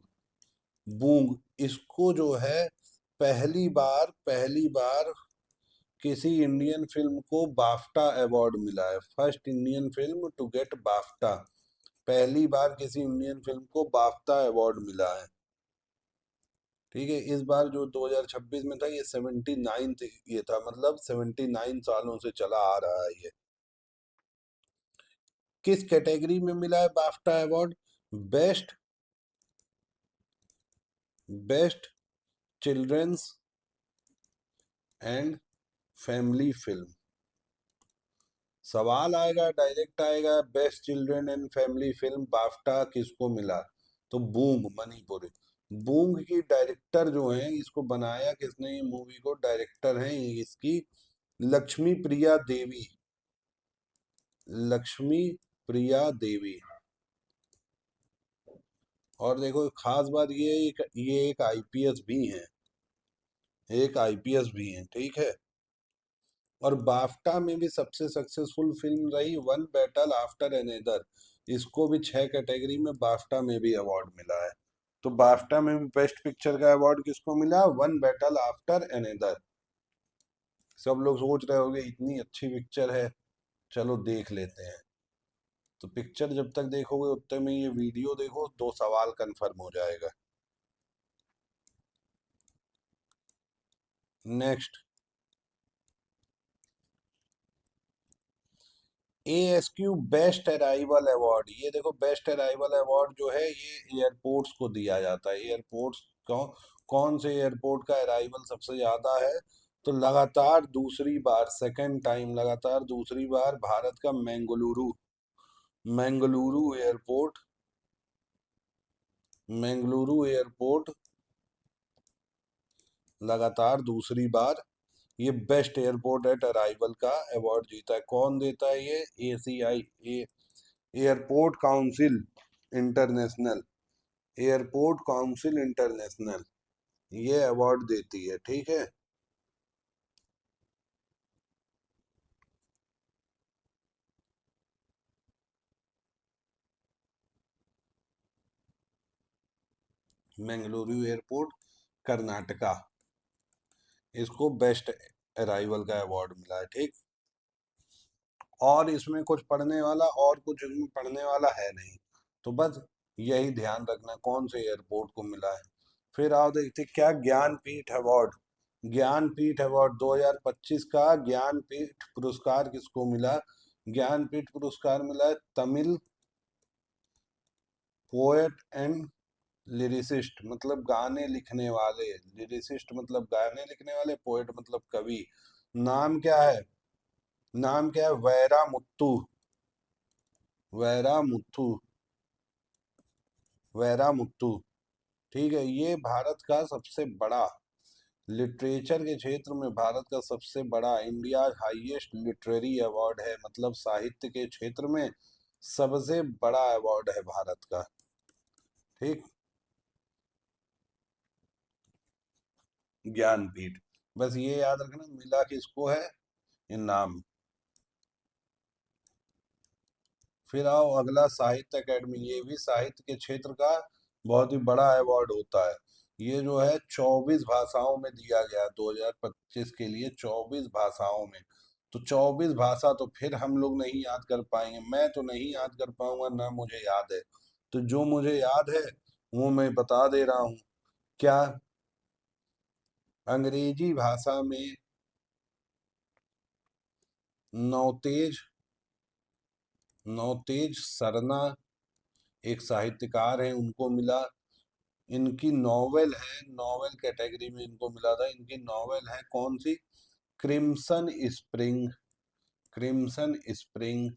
S1: बूंग इसको जो है, पहली बार किसी इंडियन फिल्म को बाफ्टा अवार्ड मिला है। First Indian film to get BAFTA. पहली बार किसी इंडियन फिल्म को बाफ्टा अवार्ड मिला है। ठीक है। इस बार जो 2026 में था, ये 79 ये था, मतलब 79 सालों से चला आ रहा है ये। किस कैटेगरी में मिला है BAFTA award? Best best children's and family film. सवाल आएगा, डायरेक्ट आएगा, best children and family film BAFTA किसको मिला? तो बूंग, मणिपुर। बूंग की डायरेक्टर जो हैं, इसको बनाया किसने? ये मूवी को डायरेक्टर हैं इसकी लक्ष्मी प्रिया देवी। लक्ष्मी प्रिया देवी। और देखो खास बात ये एक आईपीएस भी हैं। एक आईपीएस भी हैं। ठीक है। और बाफ्टा में भी सबसे सक्सेसफुल फिल्म रही वन बैटल आफ्टर अनदर। इसको भी 6 कैटेगरी में बाफ्टा में भी अवार्ड मिला है। तो बाफ्टा में भी बेस्ट पिक्चर का अवार्ड किसको मिला? One battle after another. सब लोग सोच रहे होंगे इतनी अच्छी पिक्चर है, चलो देख लेते हैं। तो पिक्चर जब तक देखोगे उतने में ये वीडियो देखो, 2 सवाल कंफर्म हो जाएगा। Next, ASQ best arrival award. ये देखो, बेस्ट अराइवल अवार्ड जो है ये एयरपोर्ट्स को दिया जाता है। एयरपोर्ट्स कौन से एयरपोर्ट का अराइवल सबसे ज्यादा है? तो लगातार दूसरी बार, सेकंड टाइम लगातार दूसरी बार भारत का मैंगलुरु। मैंगलुरु एयरपोर्ट मैंगलुरु एयरपोर्ट लगातार दूसरी बार ये बेस्ट एयरपोर्ट एट अराइवल का अवार्ड जीता है। कौन देता है ये? ACI, airport council international, airport council international ये अवार्ड देती है, ठीक है। मंगलुरु एयरपोर्ट, कर्नाटका, इसको बेस्ट अराइवल का अवार्ड मिला है, ठीक। और इसमें कुछ पढ़ने वाला और कुछ इसमें पढ़ने वाला है नहीं, तो बस यही ध्यान रखना कौन से एयरपोर्ट को मिला है। फिर आओ देखते क्या ज्ञानपीठ अवार्ड, ज्ञानपीठ अवार्ड 2025 का ज्ञानपीठ पुरस्कार किसको मिला? ज्ञानपीठ पुरस्कार मिला है तमिल पोएट एंड लिरिसिस्ट, मतलब गाने लिखने वाले, लिरिसिस्ट मतलब गाने लिखने वाले, पोएट मतलब कवि। नाम क्या है? नाम क्या है? वैरामुत्तु, वैरामुत्तु, वैरामुत्तु, ठीक है। ये भारत का सबसे बड़ा लिटरेचर के क्षेत्र में, भारत का सबसे बड़ा इंडिया हाईएस्ट लिटरेरी अवार्ड है, मतलब साहित्य के क्षेत्र में सबसे बड़ा अवार्ड है भारत का, ठीक। ज्ञानपीठ, बस ये याद रखना मिला किसको है, इनाम। फिर आओ अगला साहित्य अकेडमी, ये भी साहित्य के क्षेत्र का बहुत ही बड़ा अवार्ड होता है। ये जो है 24 भाषाओं में दिया गया 2025 के लिए, 24 भाषाओं में। तो 24 भाषा तो फिर हम लोग नहीं याद कर पाएंगे, मैं तो नहीं याद कर पाऊंगा ना मुझे याद है। तो जो मुझे याद है वो मैं बता दे रहा हूँ। क्या? अंग्रेजी भाषा में नौतेज, नौतेज सरना एक साहित्यकार हैं, उनको मिला। इनकी नॉवेल है, नॉवेल कैटेगरी में इनको मिला था। इनकी नॉवेल है कौन सी? Crimson spring, crimson spring.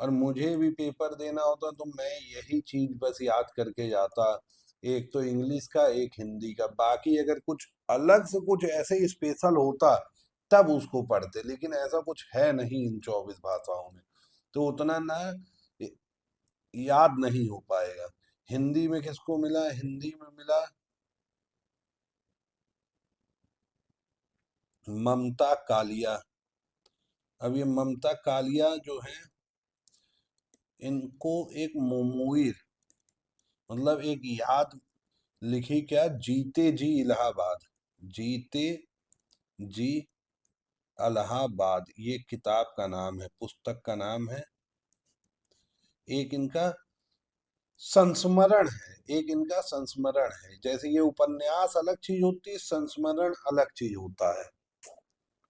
S1: और मुझे भी पेपर देना होता तो मैं यही चीज बस याद करके जाता, एक तो इंग्लिश का एक हिंदी का, बाकी अगर कुछ अलग से कुछ ऐसे स्पेशल होता तब उसको पढ़ते, लेकिन ऐसा कुछ है नहीं इन 24 भाषाओं में, तो उतना ना याद नहीं हो पाएगा। हिंदी में किसको मिला? हिंदी में मिला ममता कालिया। अब ये ममता कालिया जो है, इनको एक मुमुइर, मतलब एक याद लिखी, क्या? जीते जी इलाहाबाद, जीते जी इलाहाबाद, ये किताब का नाम है, पुस्तक का नाम है। एक इनका संस्मरण है, एक इनका संस्मरण है। जैसे ये उपन्यास अलग चीज होती है, संस्मरण अलग चीज होता है,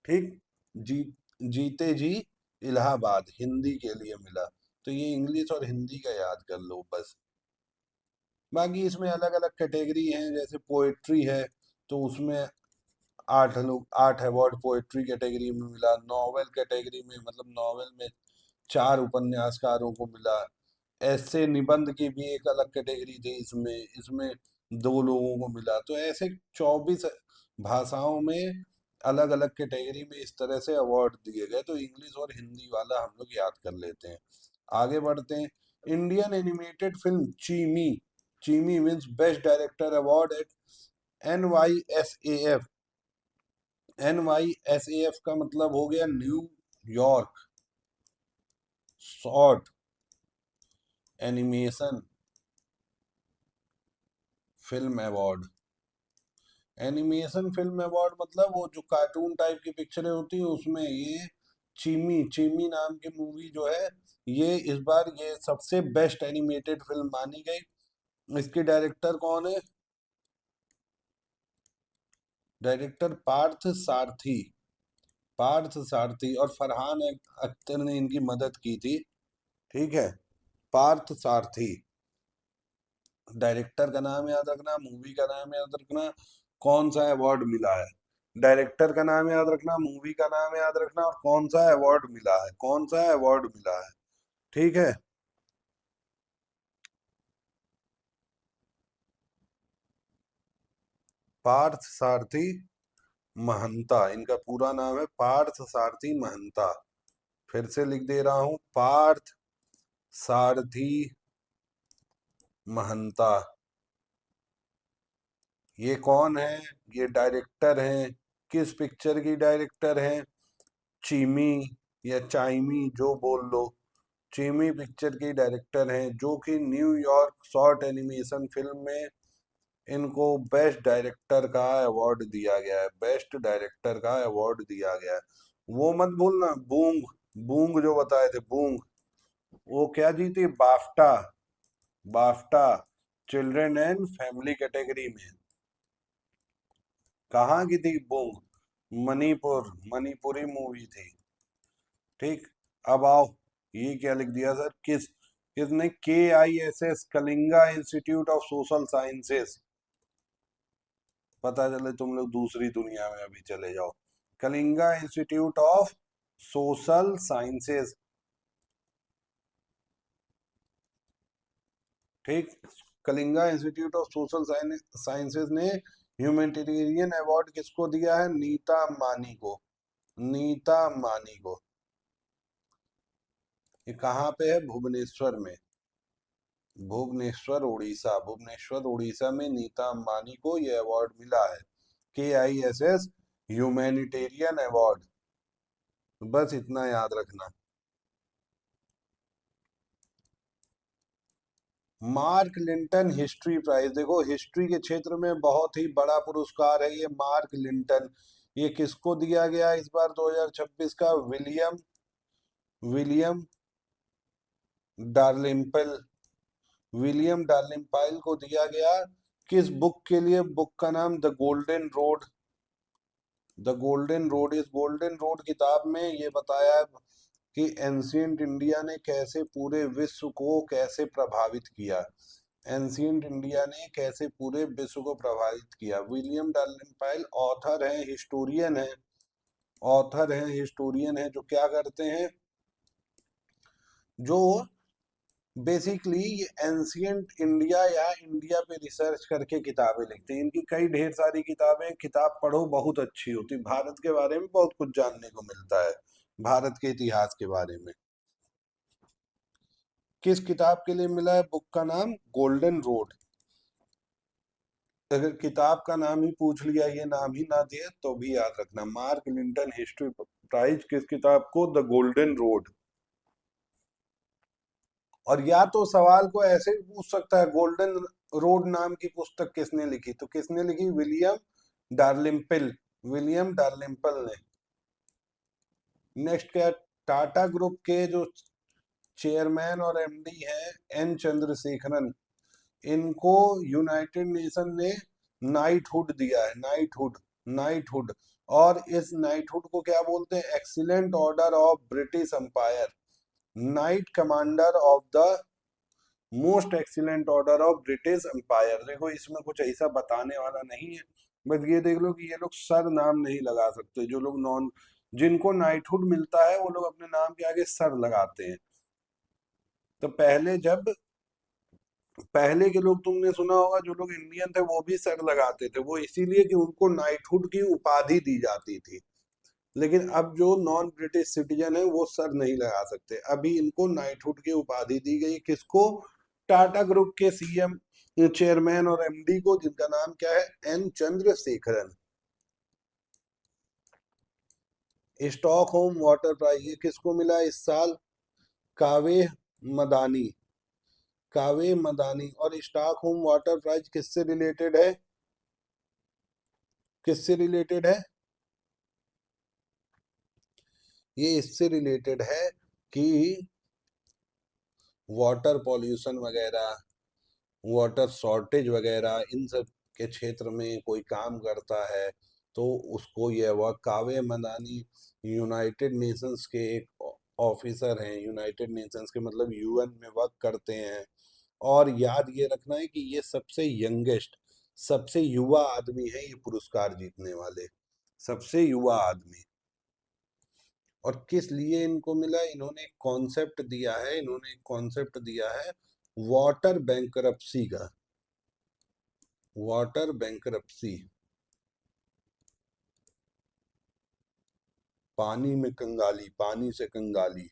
S1: ठीक। जी, जीते जी इलाहाबाद हिंदी के लिए मिला। तो ये इंग्लिश और हिंदी का याद कर लो बस। बाकी इसमें अलग अलग कैटेगरी हैं, जैसे पोएट्री है तो उसमें 8 लोग, 8 अवार्ड पोएट्री कैटेगरी में मिला। नॉवेल कैटेगरी में, मतलब नॉवेल में 4 उपन्यासकारों को मिला। ऐसे निबंध की भी एक अलग कैटेगरी थी इसमें, इसमें 2 लोगों को मिला। तो ऐसे 24 भाषाओं में अलग अलग कैटेगरी में इस तरह से अवार्ड दिए गए। तो इंग्लिश और हिंदी वाला हम लोग याद कर लेते हैं। आगे बढ़ते हैं। Indian animated film चीमी, चीमी wins best director award eight NYSAF। NYSAF का मतलब हो गया New York short animation film award. Animation film award मतलब वो जो कार्टून टाइप की पिक्चरें होती है उसमें ये चीमी, चीमी नाम की मूवी जो है, ये इस बार ये सबसे बेस्ट एनिमेटेड फिल्म मानी गई। इसके डायरेक्टर कौन है? डायरेक्टर पार्थ सारथी, पार्थ सारथी, और फरहान अख्तर ने इनकी मदद की थी, ठीक है। पार्थ सारथी, डायरेक्टर का नाम याद रखना, मूवी का नाम याद रखना, कौन सा अवार्ड मिला है। डायरेक्टर का नाम याद रखना, मूवी का नाम याद रखना, और कौन सा अवार्ड मिला है, कौन सा अवार्ड मिला है, ठीक है। पार्थ सारथी महंता, इनका पूरा नाम है पार्थ सारथी महंता। फिर से लिख दे रहा हूं, पार्थ सारथी महंता। ये कौन है? ये डायरेक्टर हैं। किस पिक्चर की डायरेक्टर हैं? चीमी या चाइमी, जो बोल लो, चीमी पिक्चर की डायरेक्टर हैं, जो कि न्यूयॉर्क शॉर्ट एनिमेशन फिल्म में इनको बेस्ट डायरेक्टर का अवार्ड दिया गया है, बेस्ट डायरेक्टर का अवार्ड दिया गया है। वो मत भूलना, बूंग, बूंग जो बताए थे, बूंग, वो क्या जीती? BAFTA, BAFTA children and family category में। कहाँ की थी बूंग? मणिपुर, मणिपुरी मूवी थी। ठीक। अब आओ, ये क्या लिख दिया सर? किसने? KISS, Kalinga institute of social sciences. पता चले तुम लोग दूसरी दुनिया में अभी चले जाओ। Kalinga institute of social sciences. ठीक। Kalinga institute of social sciences ने ह्यूमैनिटेरियन अवार्ड किसको दिया है? नीता मानी को, नीता मानी को। ये कहाँ पे है? भुवनेश्वर में, भुवनेश्वर उड़ीसा, भुवनेश्वर उड़ीसा में नीता अंबानी को यह अवार्ड मिला है, KISS ह्यूमैनिटेरियन अवार्ड। बस इतना याद रखना। मार्क लिंटन हिस्ट्री प्राइज, देखो हिस्ट्री के क्षेत्र में बहुत ही बड़ा पुरस्कार है ये मार्क लिंटन। ये किसको दिया गया इस बार 2026 का? विलियम, विलियम डार्लिंपल, विलियम डार्लिंपाइल को दिया गया। किस बुक के लिए? बुक का नाम the golden road. The golden road, इस गोल्डन रोड किताब में ये बताया कि एंशियंट इंडिया ने कैसे पूरे विश्व को कैसे प्रभावित किया। एंशियंट इंडिया ने कैसे पूरे विश्व को प्रभावित किया। विलियम डार्लिंपाइल ऑथर हैं, हिस्टोरियन हैं, ऑथर हैं, हिस्टोरियन हैं, जो क्या करते हैं, जो बेसिकली ये एंशियंट इंडिया या इंडिया पे रिसर्च करके किताबें लिखते हैं। इनकी कई ढेर सारी किताबें, किताब पढ़ो बहुत अच्छी होती, भारत के बारे में बहुत कुछ जानने को मिलता है, भारत के इतिहास के बारे में। किस किताब के लिए मिला है? बुक का नाम गोल्डन रोड। अगर किताब का नाम ही पूछ लिया, ये नाम ही ना दिए, तो भी याद रखना, मार्क लिंटन हिस्ट्री प्राइज किस किताब को? The golden road. और या तो सवाल को ऐसे भी पूछ सकता है, गोल्डन रोड नाम की पुस्तक किसने लिखी? तो किसने लिखी? विलियम डार्लिंपल, विलियम डार्लिंपल ने। नेक्स्ट क्या? टाटा ग्रुप के जो चेयरमैन और MD हैं, N चंद्रशेखरन, इनको यूनाइटेड नेशन ने नाइटहुड दिया है, नाइटहुड, नाइटहुड। और इस नाइटहुड को क्या बोलते हैं? Excellent order of British empire, knight commander of the most excellent order of British empire. देखो इसमें कुछ ऐसा बताने वाला नहीं है, बस ये देख लो कि ये लोग सर नाम नहीं लगा सकते। जो लोग नॉन, जिनको नाइटहुड मिलता है वो लोग अपने नाम के आगे सर लगाते हैं। तो पहले जब, पहले के लोग तुमने सुना होगा, जो लोग इंडियन थे वो भी सर लगाते थे, वो इसीलिए कि उनको नाइटहुड की उपाधि दी जाती थी। लेकिन अब जो नॉन ब्रिटिश सिटीजन है वो सर नहीं लगा सकते। अभी इनको नाइटहुड की उपाधि दी गई। किसको? टाटा ग्रुप के CM, चेयरमैन और MD को, जिनका नाम क्या है? N Chandrasekaran. Stockholm water prize ये किसको मिला इस साल? कावे मदानी, कावे मदानी। और स्टॉकहोम वाटर प्राइज किससे रिलेटेड है? किससे रिलेटेड है? ये इससे रिलेटेड है कि वाटर पॉल्यूशन वगैरह, वाटर शॉर्टेज वगैरह, इन सब के क्षेत्र में कोई काम करता है तो उसको ये अवार्ड। कावे मदानी यूनाइटेड नेशंस के एक ऑफिसर हैं, यूनाइटेड नेशंस के मतलब UN में वर्क करते हैं। और याद ये रखना है कि ये सबसे यंगेस्ट, सबसे युवा आदमी है ये पुरस्कार जीतने वाले, सबसे युवा आदमी। और किस लिए इनको मिला? इन्होंने एक कॉन्सेप्ट दिया है, इन्होंने एक कॉन्सेप्ट दिया है वाटर बैंकरप्सी का, वाटर बैंकरप्सी। पानी में कंगाली, पानी से कंगाली,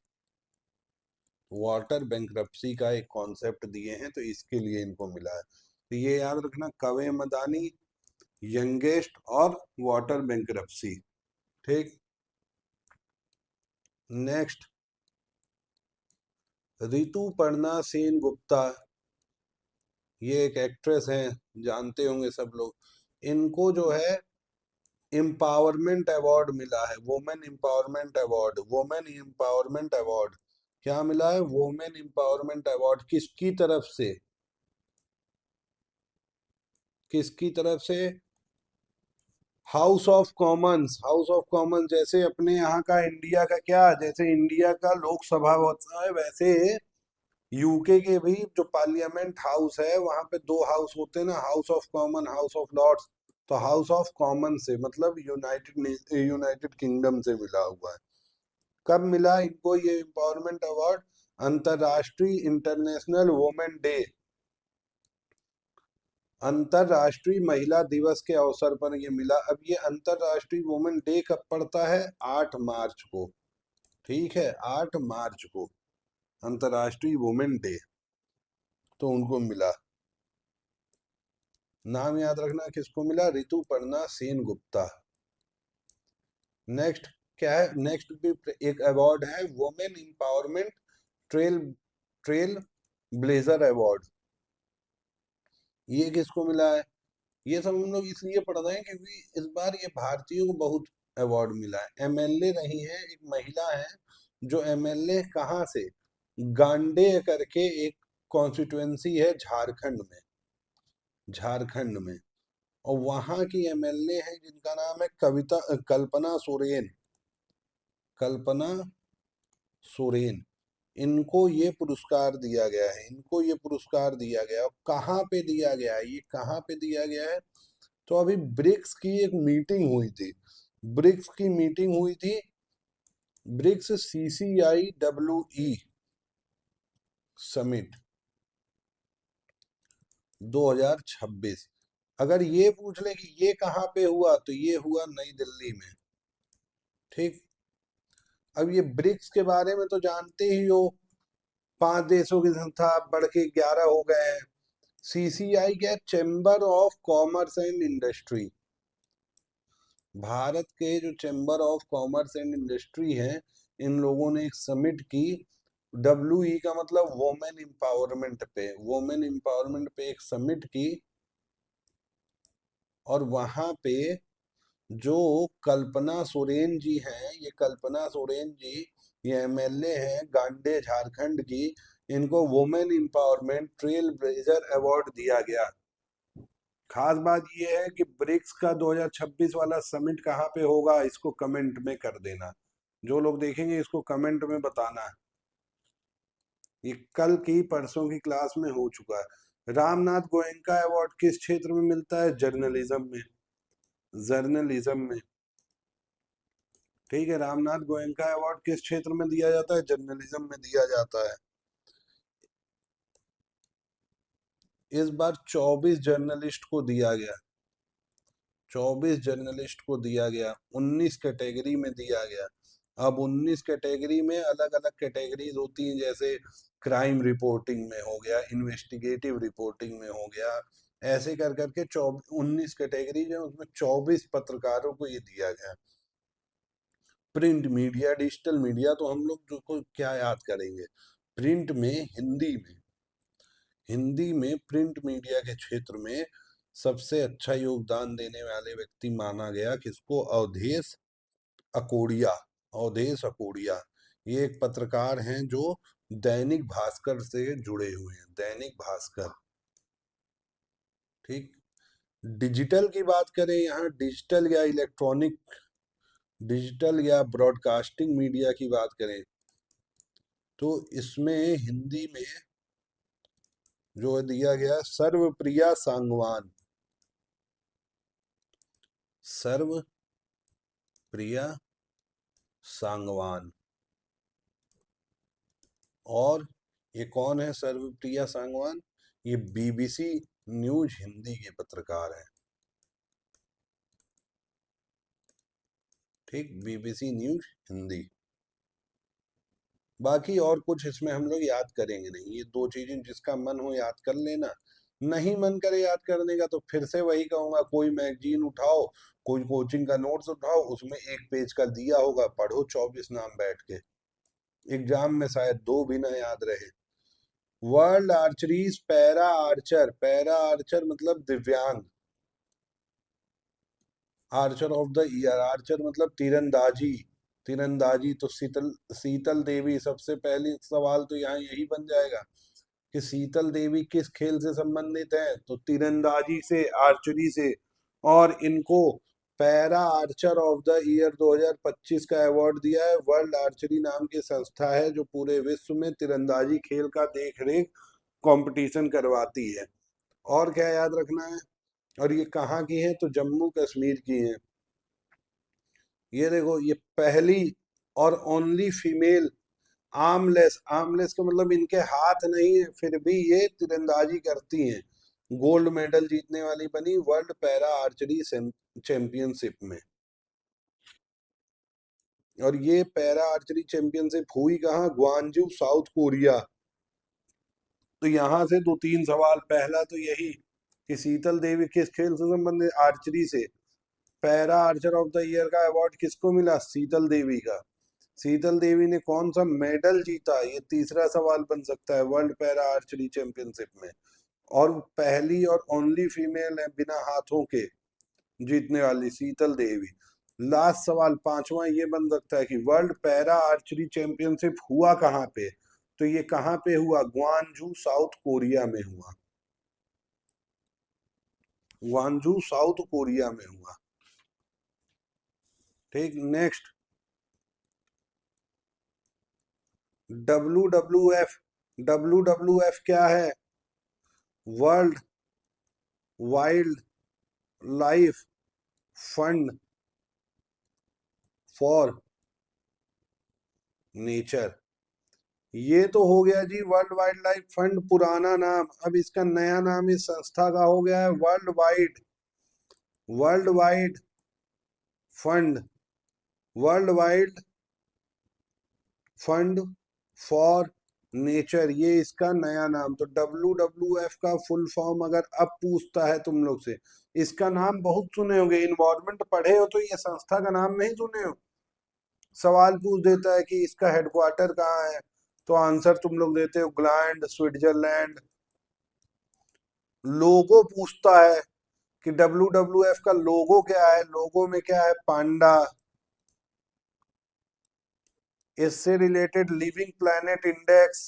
S1: वाटर बैंक्रप्सी का एक कॉन्सेप्ट दिए हैं, तो इसके लिए इनको मिला है। तो ये याद रखना, कवे मदानी, यंगेस्ट और वाटर बैंक्रप्सी। ठीक, नेक्स्ट, ऋतुपर्णा सेन गुप्ता, ये एक एक्ट्रेस हैं, जानते होंगे सब लोग। इनको जो है एम्पावरमेंट अवार्ड मिला है, women empowerment award, women empowerment award. क्या मिला है? Women empowerment award. किसकी तरफ से? किसकी तरफ से? House of Commons. House of Commons जैसे अपने यहाँ का इंडिया का क्या, जैसे इंडिया का लोकसभा होता है, वैसे यूके के भी जो पार्लियामेंट हाउस है वहां पे दो हाउस होते हैं ना, house of common, house of lords. तो हाउस ऑफ कॉमन से मतलब यूनाइटेड किंगडम से मिला हुआ है। कब मिला इनको ये एम्पावरमेंट अवार्ड? अंतरराष्ट्रीय इंटरनेशनल वुमेन डे, अंतरराष्ट्रीय महिला दिवस के अवसर पर ये मिला। अब ये अंतरराष्ट्रीय वुमेन डे कब पड़ता है? 8 मार्च को। ठीक है, 8 मार्च को अंतरराष्ट्रीय वुमेन डे, तो उनको मिला। नाम याद रखना किसको मिला? ऋतुपर्णा सेन गुप्ता। नेक्स्ट क्या है? नेक्स्ट भी एक अवार्ड है, women empowerment trail trail blazer award. ये किसको मिला है? ये सब हम लोग इसलिए पढ़ रहे हैं क्योंकि इस बार ये भारतीयों को बहुत अवार्ड मिला है। एमएलए रही है, एक महिला है जो एमएलए कहाँ से, गांडेय करके एक कॉन्स्टिट्युएंसी है झारखंड में, झारखंड में। और वहां की एमएलए है जिनका नाम है कल्पना सोरेन, कल्पना सोरेन। इनको ये पुरस्कार दिया गया है, इनको ये पुरस्कार दिया गया है। और कहाँ पे दिया गया है? ये कहाँ पे दिया गया है? तो अभी ब्रिक्स की एक मीटिंग हुई थी, ब्रिक्स की मीटिंग हुई थी, ब्रिक्स CCIWE समिट 2026। अगर ये पूछ ले कि ये कहाँ पे हुआ, तो ये हुआ नई दिल्ली में। ठीक, अब ये ब्रिक्स के बारे में तो जानते ही हो, 5 देशों की संस्था बढ़ के 11 हो गए हैं। CCI क्या? Chamber of commerce and industry. Bharat के जो chamber of commerce and industry है, इन लोगों ने एक समिट की। WE का मतलब वुमेन एम्पावरमेंट पे, वुमेन एम्पावरमेंट पे एक समिट की। और वहां पे जो कल्पना सोरेन जी हैं, ये कल्पना सोरेन जी, ये एमएलए हैं गांडे झारखंड की, इनको women empowerment trail blazer award दिया गया। खास बात ये है कि ब्रिक्स का 2026 वाला समिट कहाँ पे होगा, इसको कमेंट में कर देना। जो लोग देखेंगे इसको कमेंट में बताना। ये कल की परसों की क्लास में हो चुका है। रामनाथ गोयनका अवार्ड किस क्षेत्र में मिलता है? जर्नलिज्म में, जर्नलिज्म में। ठीक है, रामनाथ गोयनका अवार्ड किस क्षेत्र में दिया जाता है? जर्नलिज्म में दिया जाता है। इस बार 24 जर्नलिस्ट को दिया गया, 24 जर्नलिस्ट को दिया गया, 19 कैटेगरी में दिया गया। अब 19 कैटेगरी में अलग अलग कैटेगरीज होती हैं, जैसे क्राइम रिपोर्टिंग में हो गया, इन्वेस्टिगेटिव रिपोर्टिंग में हो गया, ऐसे कर करके 19 कैटेगरीज है, उसमें 24 पत्रकारों को ये दिया गया। प्रिंट मीडिया, डिजिटल मीडिया तो हम लोग जो को क्या याद करेंगे, प्रिंट में, हिंदी में, हिंदी में प्रिंट मीडिया के क्षेत्र में सबसे अच्छा योगदान देने वाले व्यक्ति माना गया किसको? अवधेश अकोड़िया। अवधेश अकोड़िया ये एक पत्रकार हैं जो दैनिक भास्कर से जुड़े हुए हैं, दैनिक भास्कर। ठीक, डिजिटल की बात करें, यहाँ डिजिटल या इलेक्ट्रॉनिक, डिजिटल या ब्रॉडकास्टिंग मीडिया की बात करें, तो इसमें हिंदी में जो दिया गया सर्वप्रिया सांगवान, सर्वप्रिया सांगवान। और ये कौन है सर्वप्रिया सांगवान? ये BBC न्यूज हिंदी के पत्रकार हैं। ठीक, बीबीसी न्यूज हिंदी। बाकी और कुछ इसमें हम लोग याद करेंगे नहीं, ये दो चीजें जिसका मन हो याद कर लेना, नहीं मन करे याद करने का तो फिर से वही कहूंगा, कोई मैगजीन उठाओ, कोई कोचिंग का नोट्स उठाओ, उसमें एक पेज का दिया होगा, पढ़ो 24 नाम बैठ के, एग्जाम में शायद दो भी ना याद रहे। World archery's para archer, para archer मतलब दिव्यांग, archer of the year, archer मतलब तीरंदाजी, तीरंदाजी तो शीतल, शीतल देवी, सबसे पहली सवाल तो यहाँ यही बन जाएगा कि शीतल देवी किस खेल से संबंधित है, तो तीरंदाजी से, आर्चरी से। और इनको para Archer of the year 2025 का अवार्ड दिया है। वर्ल्ड आर्चरी नाम की संस्था है जो पूरे विश्व में तीरंदाजी खेल का देख रेख कंपटीशन करवाती है। और क्या याद रखना है, और ये कहाँ की है, तो जम्मू कश्मीर की है। ये देखो, ये पहली और ओनली फीमेल आर्मलेस, आर्मलेस का मतलब इनके हाथ नहीं है फिर भी ये तीरंदाजी करती हैं, गोल्ड मेडल जीतने वाली बनी वर्ल्ड पैरा आर्चरी चैंपियनशिप में। और ये पैरा आर्चरी चैंपियनशिप हुई कहाँ, ग्वांजू साउथ कोरिया। तो यहाँ से दो तीन सवाल, पहला तो यही कि शीतल देवी किस खेल से संबंधित, आर्चरी से। Para Archer of the year का अवार्ड किसको मिला, शीतल देवी का। शीतल देवी ने कौन सा मेडल जीता, ये तीसरा सवाल बन सकता है वर्ल्ड पैरा आर्चरी चैंपियनशिप में। और पहली और ओनली फीमेल है बिना हाथों के जीतने वाली, शीतल देवी। लास्ट सवाल पांचवा ये बन सकता है कि वर्ल्ड पैरा आर्चरी चैंपियनशिप हुआ कहाँ पे, तो ये कहाँ पे हुआ, ग्वांजू साउथ कोरिया में हुआ, ग्वांजू साउथ कोरिया में हुआ। ठीक, नेक्स्ट WWF, WWF क्या है, world wild life fund for nature. ये तो हो गया जी वर्ल्ड वाइल्ड लाइफ फंड पुराना नाम, अब इसका नया नाम इस संस्था का हो गया है world wide fund, world wide fund for nature, ये इसका नया नाम। तो WWF का फुल फॉर्म अगर अब पूछता है तुम लोग से, इसका नाम बहुत सुने होंगे, इन्वायरमेंट पढ़े हो तो ये संस्था का नाम नहीं सुने हो। सवाल पूछ देता है कि इसका हेडक्वार्टर कहाँ है, तो आंसर तुम लोग देते हो ग्लैंड, स्विट्जरलैंड। लोगो पूछता है कि WWF का लोगो क्या है, लोगो में क्या है, पांडा। इससे रिलेटेड लिविंग प्लैनेट इंडेक्स,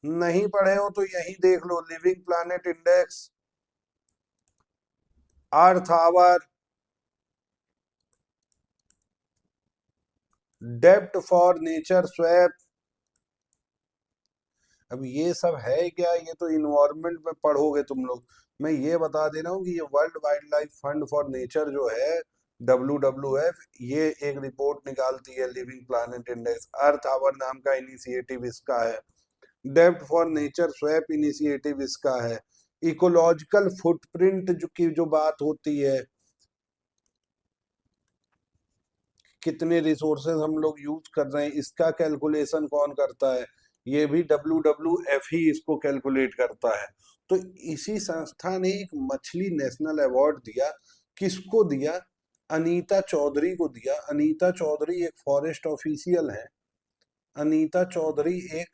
S1: नहीं पढ़े हो तो यही देख लो, living planet index, earth hour, डेप्थ फॉर नेचर स्वैप। अब ये सब है क्या, ये तो इन्वायरमेंट में पढ़ोगे तुम लोग। मैं ये बता दे रहा हूँ कि ये world wild life fund for nature जो है WWF, ये एक रिपोर्ट निकालती है, living planet index, earth hour नाम का इनिशिएटिव इसका है, डेप्थ फॉर नेचर स्वैप इनिशिएटिव इसका है, इकोलॉजिकल फुटप्रिंट जो की जो बात होती है, कितने रिसोर्सेज हम लोग यूज कर रहे हैं, इसका कैलकुलेशन कौन करता है, ये भी WWF ही इसको कैलकुलेट करता है। तो इसी संस्था ने एक मछली नेशनल अवार्ड दिया, किसको दिया, अनीता चौधरी को दिया। अनीता चौधरी एक फॉरेस्ट ऑफिशियल है, अनीता चौधरी एक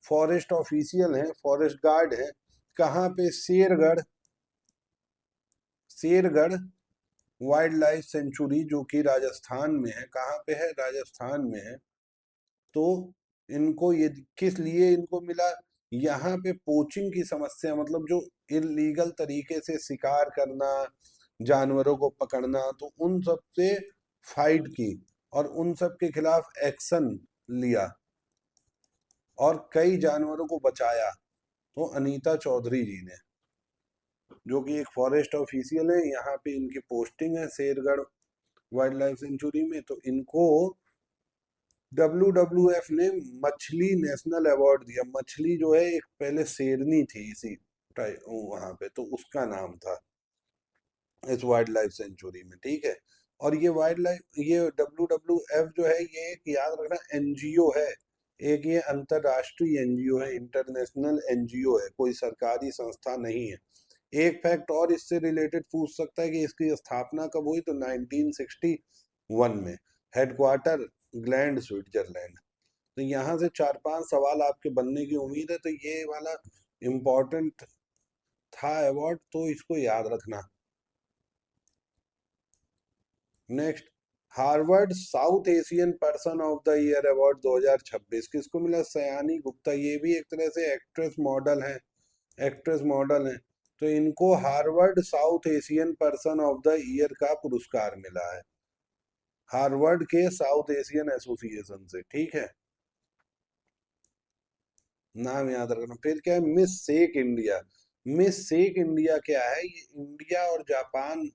S1: फॉरेस्ट ऑफिशियल है, फॉरेस्ट गार्ड है। कहाँ पे, Shergarh, Shergarh wild life sanctuary जो कि राजस्थान में है। कहाँ पे है, राजस्थान में है। तो इनको ये किस लिए इनको मिला, यहाँ पे पोचिंग की समस्या, मतलब जो इलीगल तरीके से शिकार करना, जानवरों को पकड़ना, तो उन सब से फाइट की और उन सब के खिलाफ एक्शन लिया और कई जानवरों को बचाया, तो अनीता चौधरी जी ने, जो कि एक फॉरेस्ट ऑफिशियल है, यहाँ पे इनकी पोस्टिंग है शेरगढ़ वाइल्ड लाइफ सेंचुरी में। तो इनको WWF ने मछली नेशनल अवार्ड दिया। मछली जो है एक पहले शेरनी थी इसी वहां पे, तो उसका नाम था इस वाइल्ड लाइफ सेंचुरी में, ठीक है। और ये वाइल्ड लाइफ, ये WWF जो है, ये एक याद रखना एनजीओ है। एक ये अंतरराष्ट्रीय एनजीओ है, इंटरनेशनल एनजीओ है, कोई सरकारी संस्था नहीं है। एक फैक्ट और इससे रिलेटेड पूछ सकता है कि इसकी स्थापना कब हुई, तो 1961 में। Headquarter gland, Switzerland. तो यहाँ से 4-5 सवाल आपके बनने की उम्मीद है, तो ये वाला इम्पोर्टेंट था अवार्ड, तो इसको याद रखना। Next, Harvard south Asian person of the year award 2026 किसको मिला? सयानी गुप्ता। ये भी एक तरह से एक्ट्रेस मॉडल है, एक्ट्रेस मॉडल है। तो इनको Harvard south Asian person of the year का पुरस्कार मिला है, हार्वर्ड के साउथ एशियन एसोसिएशन से, ठीक है, नाम याद रखना। फिर क्या है, miss shake India. Miss shake India क्या है? ये इंडिया और जापान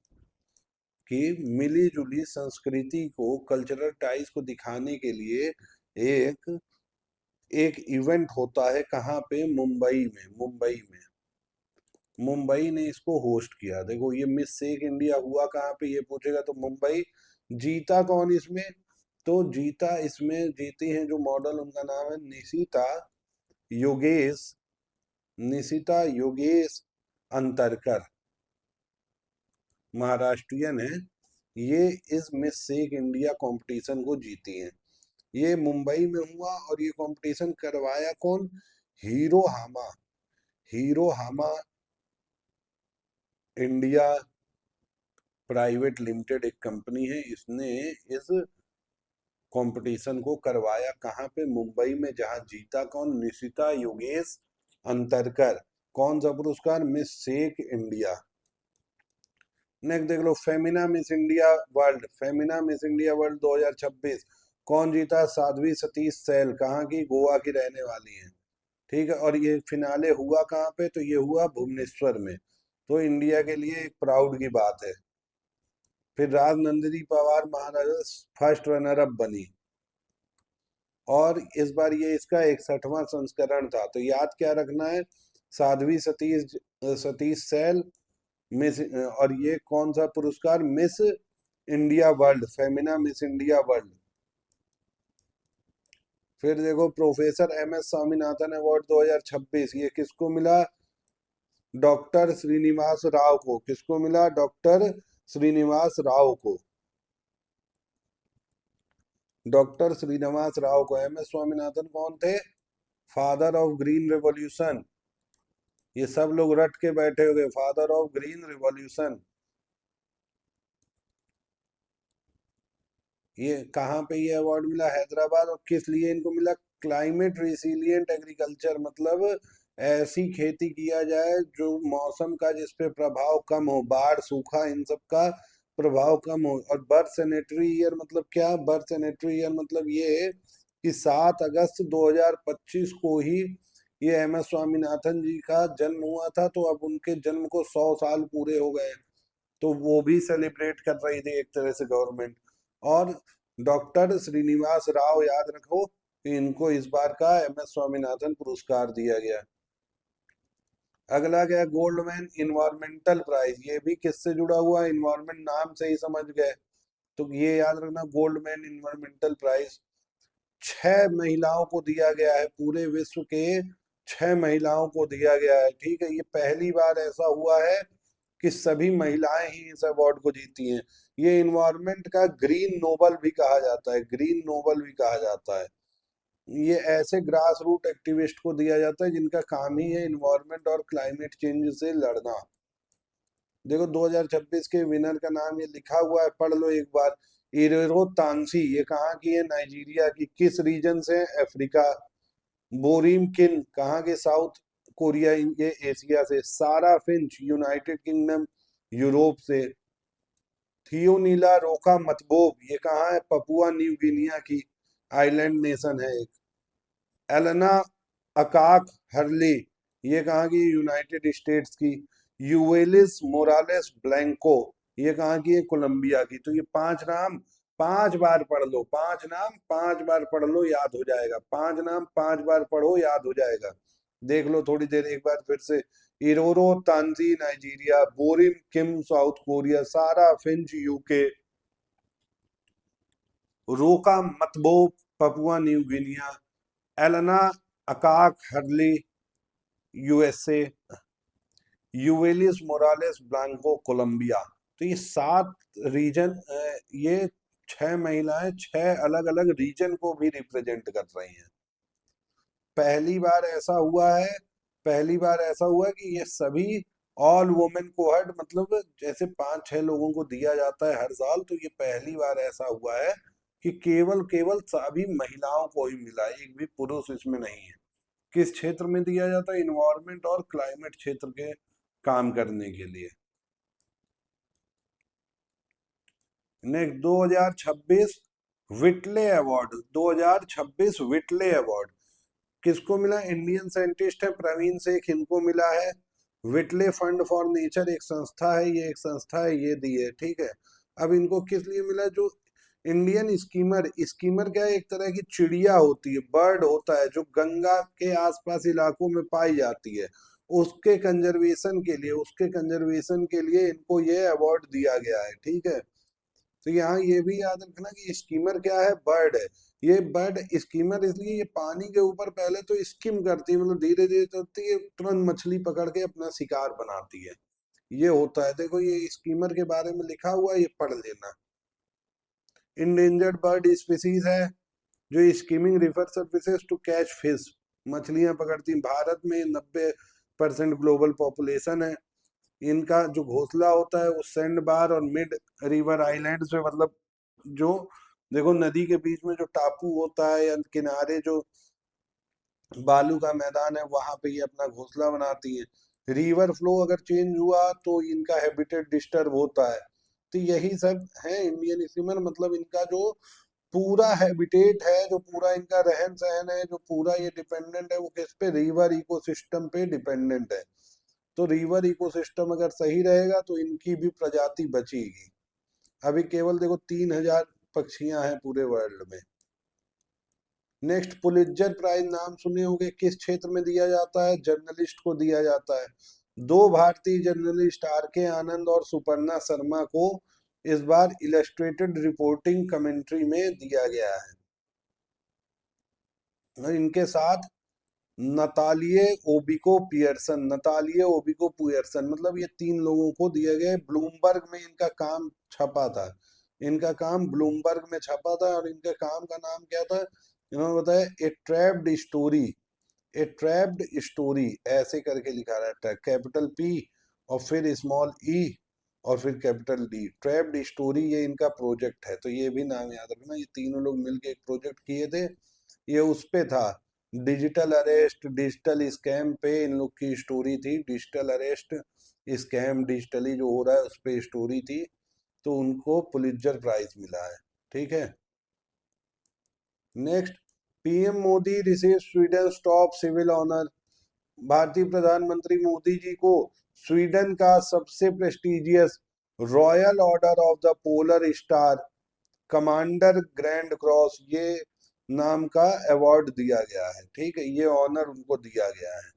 S1: की मिली जुली संस्कृति को, कल्चरल टाइज को दिखाने के लिए एक एक इवेंट होता है। कहाँ पे? मुंबई में। मुंबई ने इसको होस्ट किया। देखो ये मिस शेक इंडिया हुआ कहाँ पे, ये पूछेगा तो मुंबई। जीता कौन इसमें? तो जीता इसमें, जीती हैं जो मॉडल, उनका नाम है निशिता योगेश, निशिता योगेश अंतरकर, महाराष्ट्रियन है। ये इस मिस शेक इंडिया कंपटीशन को जीती हैं। ये मुंबई में हुआ और ये कंपटीशन करवाया कौन? हीरो हामा। हीरो हामा इंडिया प्राइवेट लिमिटेड एक कंपनी है, इसने इस कंपटीशन को करवाया। कहाँ पे? मुंबई में। जहाँ जीता कौन? निशिता योगेश अंतरकर। कौन सा पुरस्कार? Miss shake India. नेक्स्ट देख लो, Femina Miss India World. Femina Miss India World 2026 कौन जीता? साध्वी सतीश सैल। कहाँ की? गोवा की रहने वाली हैं, ठीक है। और ये फिनाले हुआ कहाँ पे? तो ये हुआ भुवनेश्वर में। तो इंडिया के लिए एक प्राउड की बात है। फिर राजनंदिनी पवार महाराजा फर्स्ट रनर अप बनी, और इस बार ये इसका 61वां संस्करण था। तो याद क्या रखना है? साध्वी सतीश सतीश सैल, मिस, और ये कौन सा पुरस्कार? Miss India World, Femina Miss India world. फिर देखो, प्रोफेसर MS स्वामीनाथन अवार्ड 2026 ये किसको मिला? डॉक्टर श्रीनिवास राव को। किसको मिला? डॉक्टर श्रीनिवास राव को। डॉक्टर श्रीनिवास राव को। MS स्वामीनाथन कौन थे? Father of green revolution. ये सब लोग रट के बैठे हो गए, फादर ऑफ ग्रीन रिवॉल्यूशन। ये कहाँ पे ये अवार्ड मिला? हैदराबाद। और किस लिए इनको मिला? क्लाइमेट रिसिलियंट एग्रीकल्चर, मतलब ऐसी खेती किया जाए जो मौसम का जिस पे प्रभाव कम हो, बाढ़ सूखा इन सब का प्रभाव कम हो। और बर्थ सेनेटरी ईयर मतलब क्या? बर्थ सेनेटरी ईयर मतलब ये है कि 7 अगस्त 2025 को ही ये MS स्वामीनाथन जी का जन्म हुआ था। तो अब उनके जन्म को 100 साल पूरे हो गए, तो वो भी सेलिब्रेट कर रही थी एक तरह से गवर्नमेंट। और डॉक्टर श्रीनिवास राव, याद रखो कि इनको इस बार का MS स्वामीनाथन पुरस्कार दिया गया। अगला क्या? Goldman environmental prize. ये भी किससे जुड़ा हुआ है? इन्वायरमेंट, नाम से ही समझ गए। तो ये याद रखना, गोल्डमैन इन्वायरमेंटल प्राइज 6 महिलाओं को दिया गया है, पूरे विश्व के 6 महिलाओं को दिया गया है, ठीक है। ये पहली बार ऐसा हुआ है कि सभी महिलाएं ही इस अवार्ड को जीती हैं। ये इन्वायरमेंट का ग्रीन नोबल भी कहा जाता है, ग्रीन नोबल भी कहा जाता है। ये ऐसे ग्रास रूट एक्टिविस्ट को दिया जाता है जिनका काम ही है इन्वायरमेंट और क्लाइमेट चेंज से लड़ना। देखो 2026 के विनर का नाम ये लिखा हुआ है, पढ़ लो एक बार। इरेरो तांसी, ये कहाँ की है? नाइजीरिया की। किस रीजन से? अफ्रीका। बोरिम किन कहाँ के? साउथ कोरिया, ये एशिया से। सारा फिंच यूनाइटेड किंगडम, यूरोप से। थियोनीला रोका मतबोब, ये कहाँ है? पपुआ न्यू गिनिया की आइलैंड नेशन है एक। एलेना अकाक हर्ली, ये कहाँ की? यूनाइटेड स्टेट्स की। यूवेलिस मोरालेस ब्लैंको, ये कहाँ की है? कोलंबिया की। तो ये 5 नाम 5 बार पढ़ लो, 5 नाम 5 बार पढ़ लो, याद हो जाएगा। 5 नाम 5 बार पढ़ो, याद हो जाएगा। देख लो थोड़ी देर एक बार फिर से। Iroro Tanshi Nigeria, Borim Kim South Korea, Sarah Finch UK, रोका मतबो पपुआ न्यू गिनिया, एलेना अकाक हर्ली USA, Yuvelis Morales Blanco Colombia. तो ये 7 रीजन, ये 6 महिलाएं 6 अलग अलग रीजन को भी रिप्रेजेंट कर रही हैं। पहली बार ऐसा हुआ है, पहली बार ऐसा हुआ है कि ये सभी ऑल वुमेन कोहर्ट, मतलब जैसे 5-6 लोगों को दिया जाता है हर साल, तो ये पहली बार ऐसा हुआ है कि केवल केवल सभी महिलाओं को ही मिला है, एक भी पुरुष इसमें नहीं है। किस क्षेत्र में दिया जाता है? इन्वायरमेंट और क्लाइमेट क्षेत्र के काम करने के लिए। नेक्स्ट 2026 विटले अवार्ड, 2026 विटले अवार्ड किसको मिला? इंडियन साइंटिस्ट है प्रवीण शेख, इनको मिला है। विटले फंड फॉर नेचर एक संस्था है, ये एक संस्था है, ये दी है, ठीक है। अब इनको किस लिए मिला? जो इंडियन स्कीमर, स्कीमर क्या है? एक तरह की चिड़िया होती है, बर्ड होता है, जो गंगा के आसपास इलाकों में पाई जाती है, उसके कंजर्वेशन के लिए, उसके कंजर्वेशन के लिए इनको ये अवार्ड दिया गया है, ठीक है। तो यहाँ ये भी याद रखना कि स्कीमर क्या है? बर्ड है। ये बर्ड स्कीमर इसलिए, ये पानी के ऊपर पहले तो स्किम करती है, मतलब धीरे धीरे चलती है, तुरंत मछली पकड़ के अपना शिकार बनाती है, ये होता है। देखो ये स्कीमर के बारे में लिखा हुआ है, ये पढ़ लेना। इंडेंजर्ड बर्ड स्पीसीज है जो skimming river surfaces to catch fish, मछलियां पकड़ती हैं। भारत में 90% ग्लोबल पॉपुलेशन है। इनका जो घोंसला होता है वो सैंड बार और मिड रिवर आइलैंड से, मतलब जो देखो नदी के बीच में जो टापू होता है या किनारे जो बालू का मैदान है, वहां पे ये अपना घोंसला बनाती है। रिवर फ्लो अगर चेंज हुआ तो इनका हैबिटेट डिस्टर्ब होता है। तो यही सब है इंडियन स्कीमर, मतलब इनका जो पूरा हैबिटेट है, जो पूरा इनका रहन सहन है, जो पूरा ये डिपेंडेंट है, वो किस पे? रिवर इकोसिस्टम पे डिपेंडेंट है। तो रिवर इकोसिस्टम अगर सही रहेगा तो इनकी भी प्रजाति बचेगी। अभी केवल देखो 3000 पक्षियां हैं पूरे वर्ल्ड में। नेक्स्ट पुलित्जर प्राइज नाम सुने होंगे, किस क्षेत्र में दिया जाता है? जर्नलिस्ट को दिया जाता है। 2 भारतीय जर्नलिस्ट आर के आनंद और सुपर्णा शर्मा को इस बार इलस्ट्रेटेड रिपोर्टिंग कमेंट्री में दिया गया है। और इनके साथ नतालिए ओबिको पियर्सन, नतालिए ओबिको पियर्सन, मतलब ये 3 लोगों को दिए गए। ब्लूमबर्ग में इनका काम छपा था, इनका काम ब्लूमबर्ग में छपा था, और इनके काम का नाम क्या था? इन्होंने बताया ए ट्रैप्ड स्टोरी, ए ट्रैप्ड स्टोरी ऐसे करके लिखा रहता है, कैपिटल पी और फिर स्मॉल ई और फिर कैपिटल डी। ट्रैप्ड स्टोरी ये इनका प्रोजेक्ट है, तो ये भी नाम याद रखना। ये तीनों लोग मिलके एक प्रोजेक्ट किए थे, ये उस पे था, डिजिटल अरेस्ट, डिजिटल स्कैम पे इन लोग की स्टोरी थी। डिजिटल अरेस्ट, स्कैम डिजिटली जो हो रहा है उस पे स्टोरी थी, तो उनको पुलित्जर प्राइज मिला है, ठीक है। Next, PM Modi receive Sweden top civil honour, भारतीय प्रधानमंत्री मोदी जी को स्वीडन का सबसे prestigious royal order of the polar star commander grand cross, ये नाम का अवार्ड दिया गया है, ठीक है। ये ऑनर उनको दिया गया है।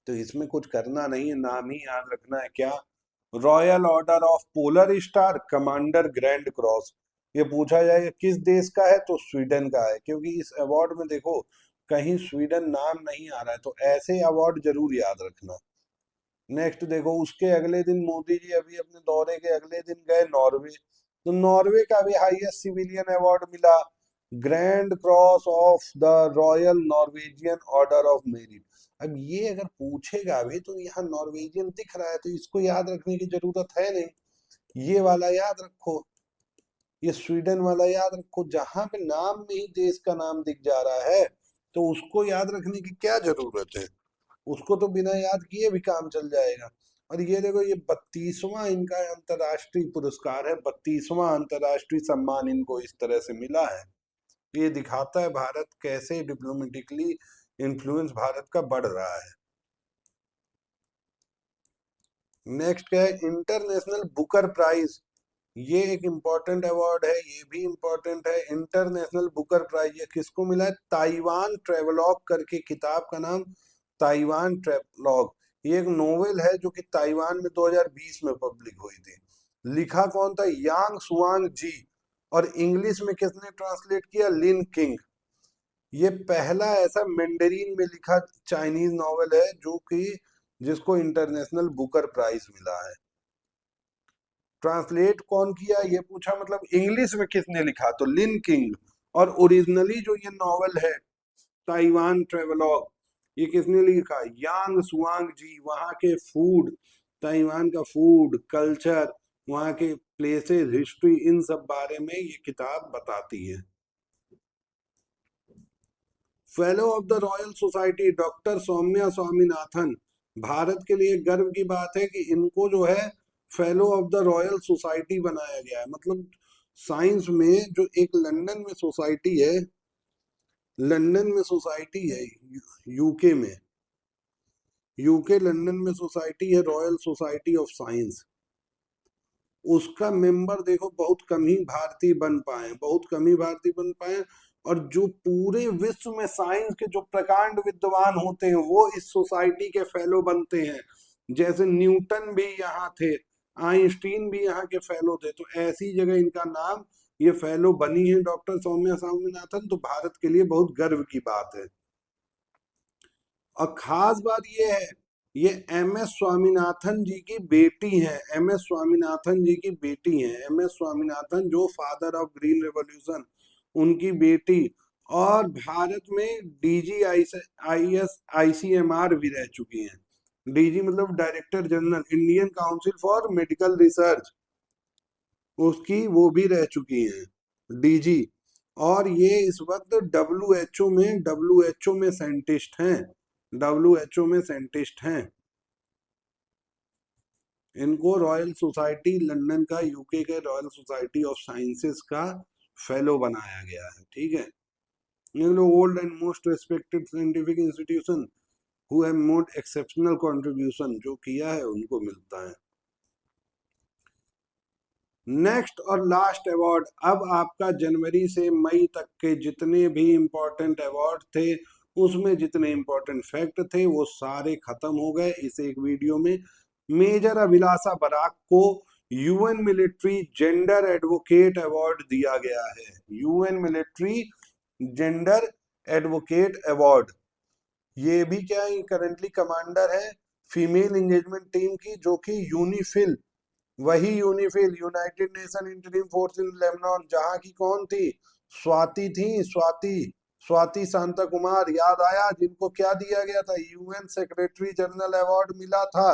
S1: तो इसमें कुछ करना नहीं है, नाम ही याद रखना है, क्या? Royal order of polar star commander grand cross. ये पूछा जाएगा किस देश का है, तो स्वीडन का है, क्योंकि इस अवार्ड में देखो कहीं स्वीडन नाम नहीं आ रहा है, तो ऐसे अवार्ड जरूर याद रखना। नेक्स्ट देखो, उसके अगले दिन मोदी जी अभी अपने दौरे के अगले दिन गए नॉर्वे, तो नॉर्वे का भी हाईएस्ट सिविलियन अवार्ड मिला, grand cross of the royal Norwegian order of merit. अब ये अगर पूछेगा भी तो यहाँ नॉर्वेजियन दिख रहा है, तो इसको याद रखने की जरूरत है नहीं, ये वाला याद रखो, ये स्वीडन वाला याद रखो। जहां पे नाम में ही देश का नाम दिख जा रहा है तो उसको याद रखने की क्या जरूरत है? उसको तो बिना याद किए भी काम चल जाएगा। और ये देखो, ये 32वां इनका अंतर्राष्ट्रीय पुरस्कार है, 32वां अंतर्राष्ट्रीय सम्मान इनको इस तरह से मिला है। ये दिखाता है भारत कैसे डिप्लोमेटिकली इन्फ्लुएंस भारत का बढ़ रहा है। नेक्स्ट क्या है? इंटरनेशनल बुकर प्राइज, ये एक इम्पॉर्टेंट अवार्ड है, ये भी इम्पॉर्टेंट है। इंटरनेशनल बुकर प्राइज ये किसको मिला है? ताइवान ट्रेवलॉग करके किताब का नाम, ताइवान ट्रेवलॉग। ये एक नोवेल है जो कि ताइवान में 2020 में पब्लिक हुई थी। लिखा कौन था? यांग सुआंग जी, और इंग्लिश में किसने ट्रांसलेट किया? लिन किंग। ये पहला ऐसा मैंडरीन में लिखा चाइनीज नॉवेल है जो कि जिसको इंटरनेशनल बुकर प्राइज मिला है। ट्रांसलेट कौन किया ये पूछा, मतलब इंग्लिश में किसने लिखा, तो लिन किंग। और ओरिजिनली जो ये नॉवेल है ताइवान ट्रेवलॉग, ये किसने लिखा? यांग सुआंग जी। वहाँ के फूड, ताइवान का फूड कल्चर, वहाँ के प्लेसेस, हिस्ट्री, इन सब बारे में ये किताब बताती है। Fellow of the royal society doctor Soumya Swaminathan. Bharat के लिए गर्व की बात है कि इनको जो है fellow of the royal society बनाया गया है। मतलब साइंस में जो एक लंदन में सोसाइटी है, लंदन में सोसाइटी है, यूके में, यूके लंदन में सोसाइटी है रॉयल सोसाइटी ऑफ साइंस। उसका मेंबर देखो बहुत कम ही भारतीय बन पाए, बहुत कम ही भारतीय बन पाए। और जो पूरे विश्व में साइंस के जो प्रकांड विद्वान होते हैं वो इस सोसाइटी के फेलो बनते हैं। जैसे न्यूटन भी यहाँ थे, आइंस्टीन भी यहाँ के फेलो थे, तो ऐसी जगह इनका नाम, ये फेलो बनी है डॉक्टर सौम्या स्वामीनाथन, तो भारत के लिए बहुत गर्व की बात है। और खास बात ये है, ये एम एस स्वामीनाथन जी की बेटी है, एम एस स्वामीनाथन जी की बेटी है, एम एस स्वामीनाथन जो फादर ऑफ ग्रीन रेवोल्यूशन, उनकी बेटी। और भारत में डीजी आई एस आईसीएमआर भी रह चुकी हैं। डीजी मतलब director general, Indian council for medical research, उसकी वो भी रह चुकी हैं डीजी। और ये इस वक्त डब्ल्यू एच ओ में साइंटिस्ट हैं, डब्ल्यूएचओ में साइंटिस्ट हैं। इनको रॉयल सोसाइटी लंदन का, यूके के रॉयल सोसाइटी ऑफ साइंसेस का फेलो बनाया गया है। ठीक है, ये लोग old and most respected scientific institution who have made exceptional contribution, जो किया है उनको मिलता है। नेक्स्ट और लास्ट अवार्ड, अब आपका जनवरी से मई तक के जितने भी इंपॉर्टेंट अवार्ड थे, उसमें जितने इंपॉर्टेंट फैक्ट थे वो सारे खत्म हो गए इस एक वीडियो में। मेजर अभिलाषा बराक को UN military gender advocate award दिया गया है, UN military gender advocate award. ये भी क्या है, करंटली कमांडर है फीमेल एंगेजमेंट टीम की, जो कि यूनिफिल, वही UNIFIL United nation interim force in Lebanon, जहां की कौन थी? स्वाति थी, स्वाति, स्वाति शांता कुमार, याद आया? जिनको क्या दिया गया था? यूएन सेक्रेटरी जनरल अवार्ड मिला था।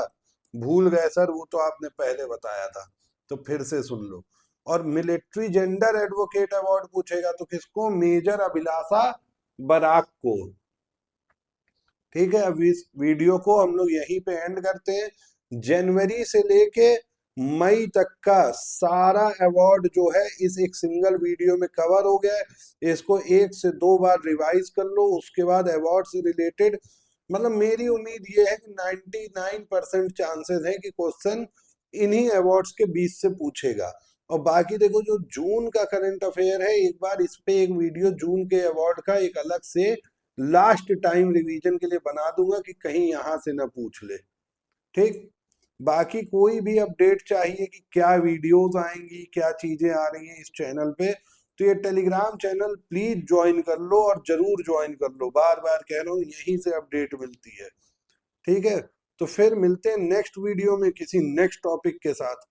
S1: भूल गए सर, वो तो आपने पहले बताया था, तो फिर से सुन लो। और मिलिट्री जेंडर एडवोकेट अवार्ड पूछेगा तो किसको? मेजर अभिलाषा बराक को। ठीक है, अब इस वीडियो को हम लोग यहीं पे एंड करते हैं। जनवरी से लेके मई तक का सारा अवार्ड जो है इस एक सिंगल वीडियो में कवर हो गया है। इसको 1 से 2 बार रिवाइज कर लो, उसके बाद अवार्ड से रिलेटेड, मतलब मेरी उम्मीद ये है कि 99% चांसेस है कि क्वेश्चन इन्हीं अवार्ड्स के बीच से पूछेगा। और बाकी देखो जो जून का करंट अफेयर है, एक बार इस पे एक वीडियो जून के अवार्ड का एक अलग से लास्ट टाइम रिवीजन के लिए बना दूंगा कि कहीं यहां से ना पूछ ले। ठीक, बाकी कोई भी अपडेट चाहिए कि क्या वीडियोस आएंगी, क्या चीजें आ रही हैं इस चैनल पे, तो ये टेलीग्राम चैनल प्लीज ज्वाइन कर लो, और जरूर ज्वाइन कर लो, बार बार कह रहा हूँ, यहीं से अपडेट मिलती है। ठीक है, तो फिर मिलते हैं नेक्स्ट वीडियो में किसी नेक्स्ट टॉपिक के साथ।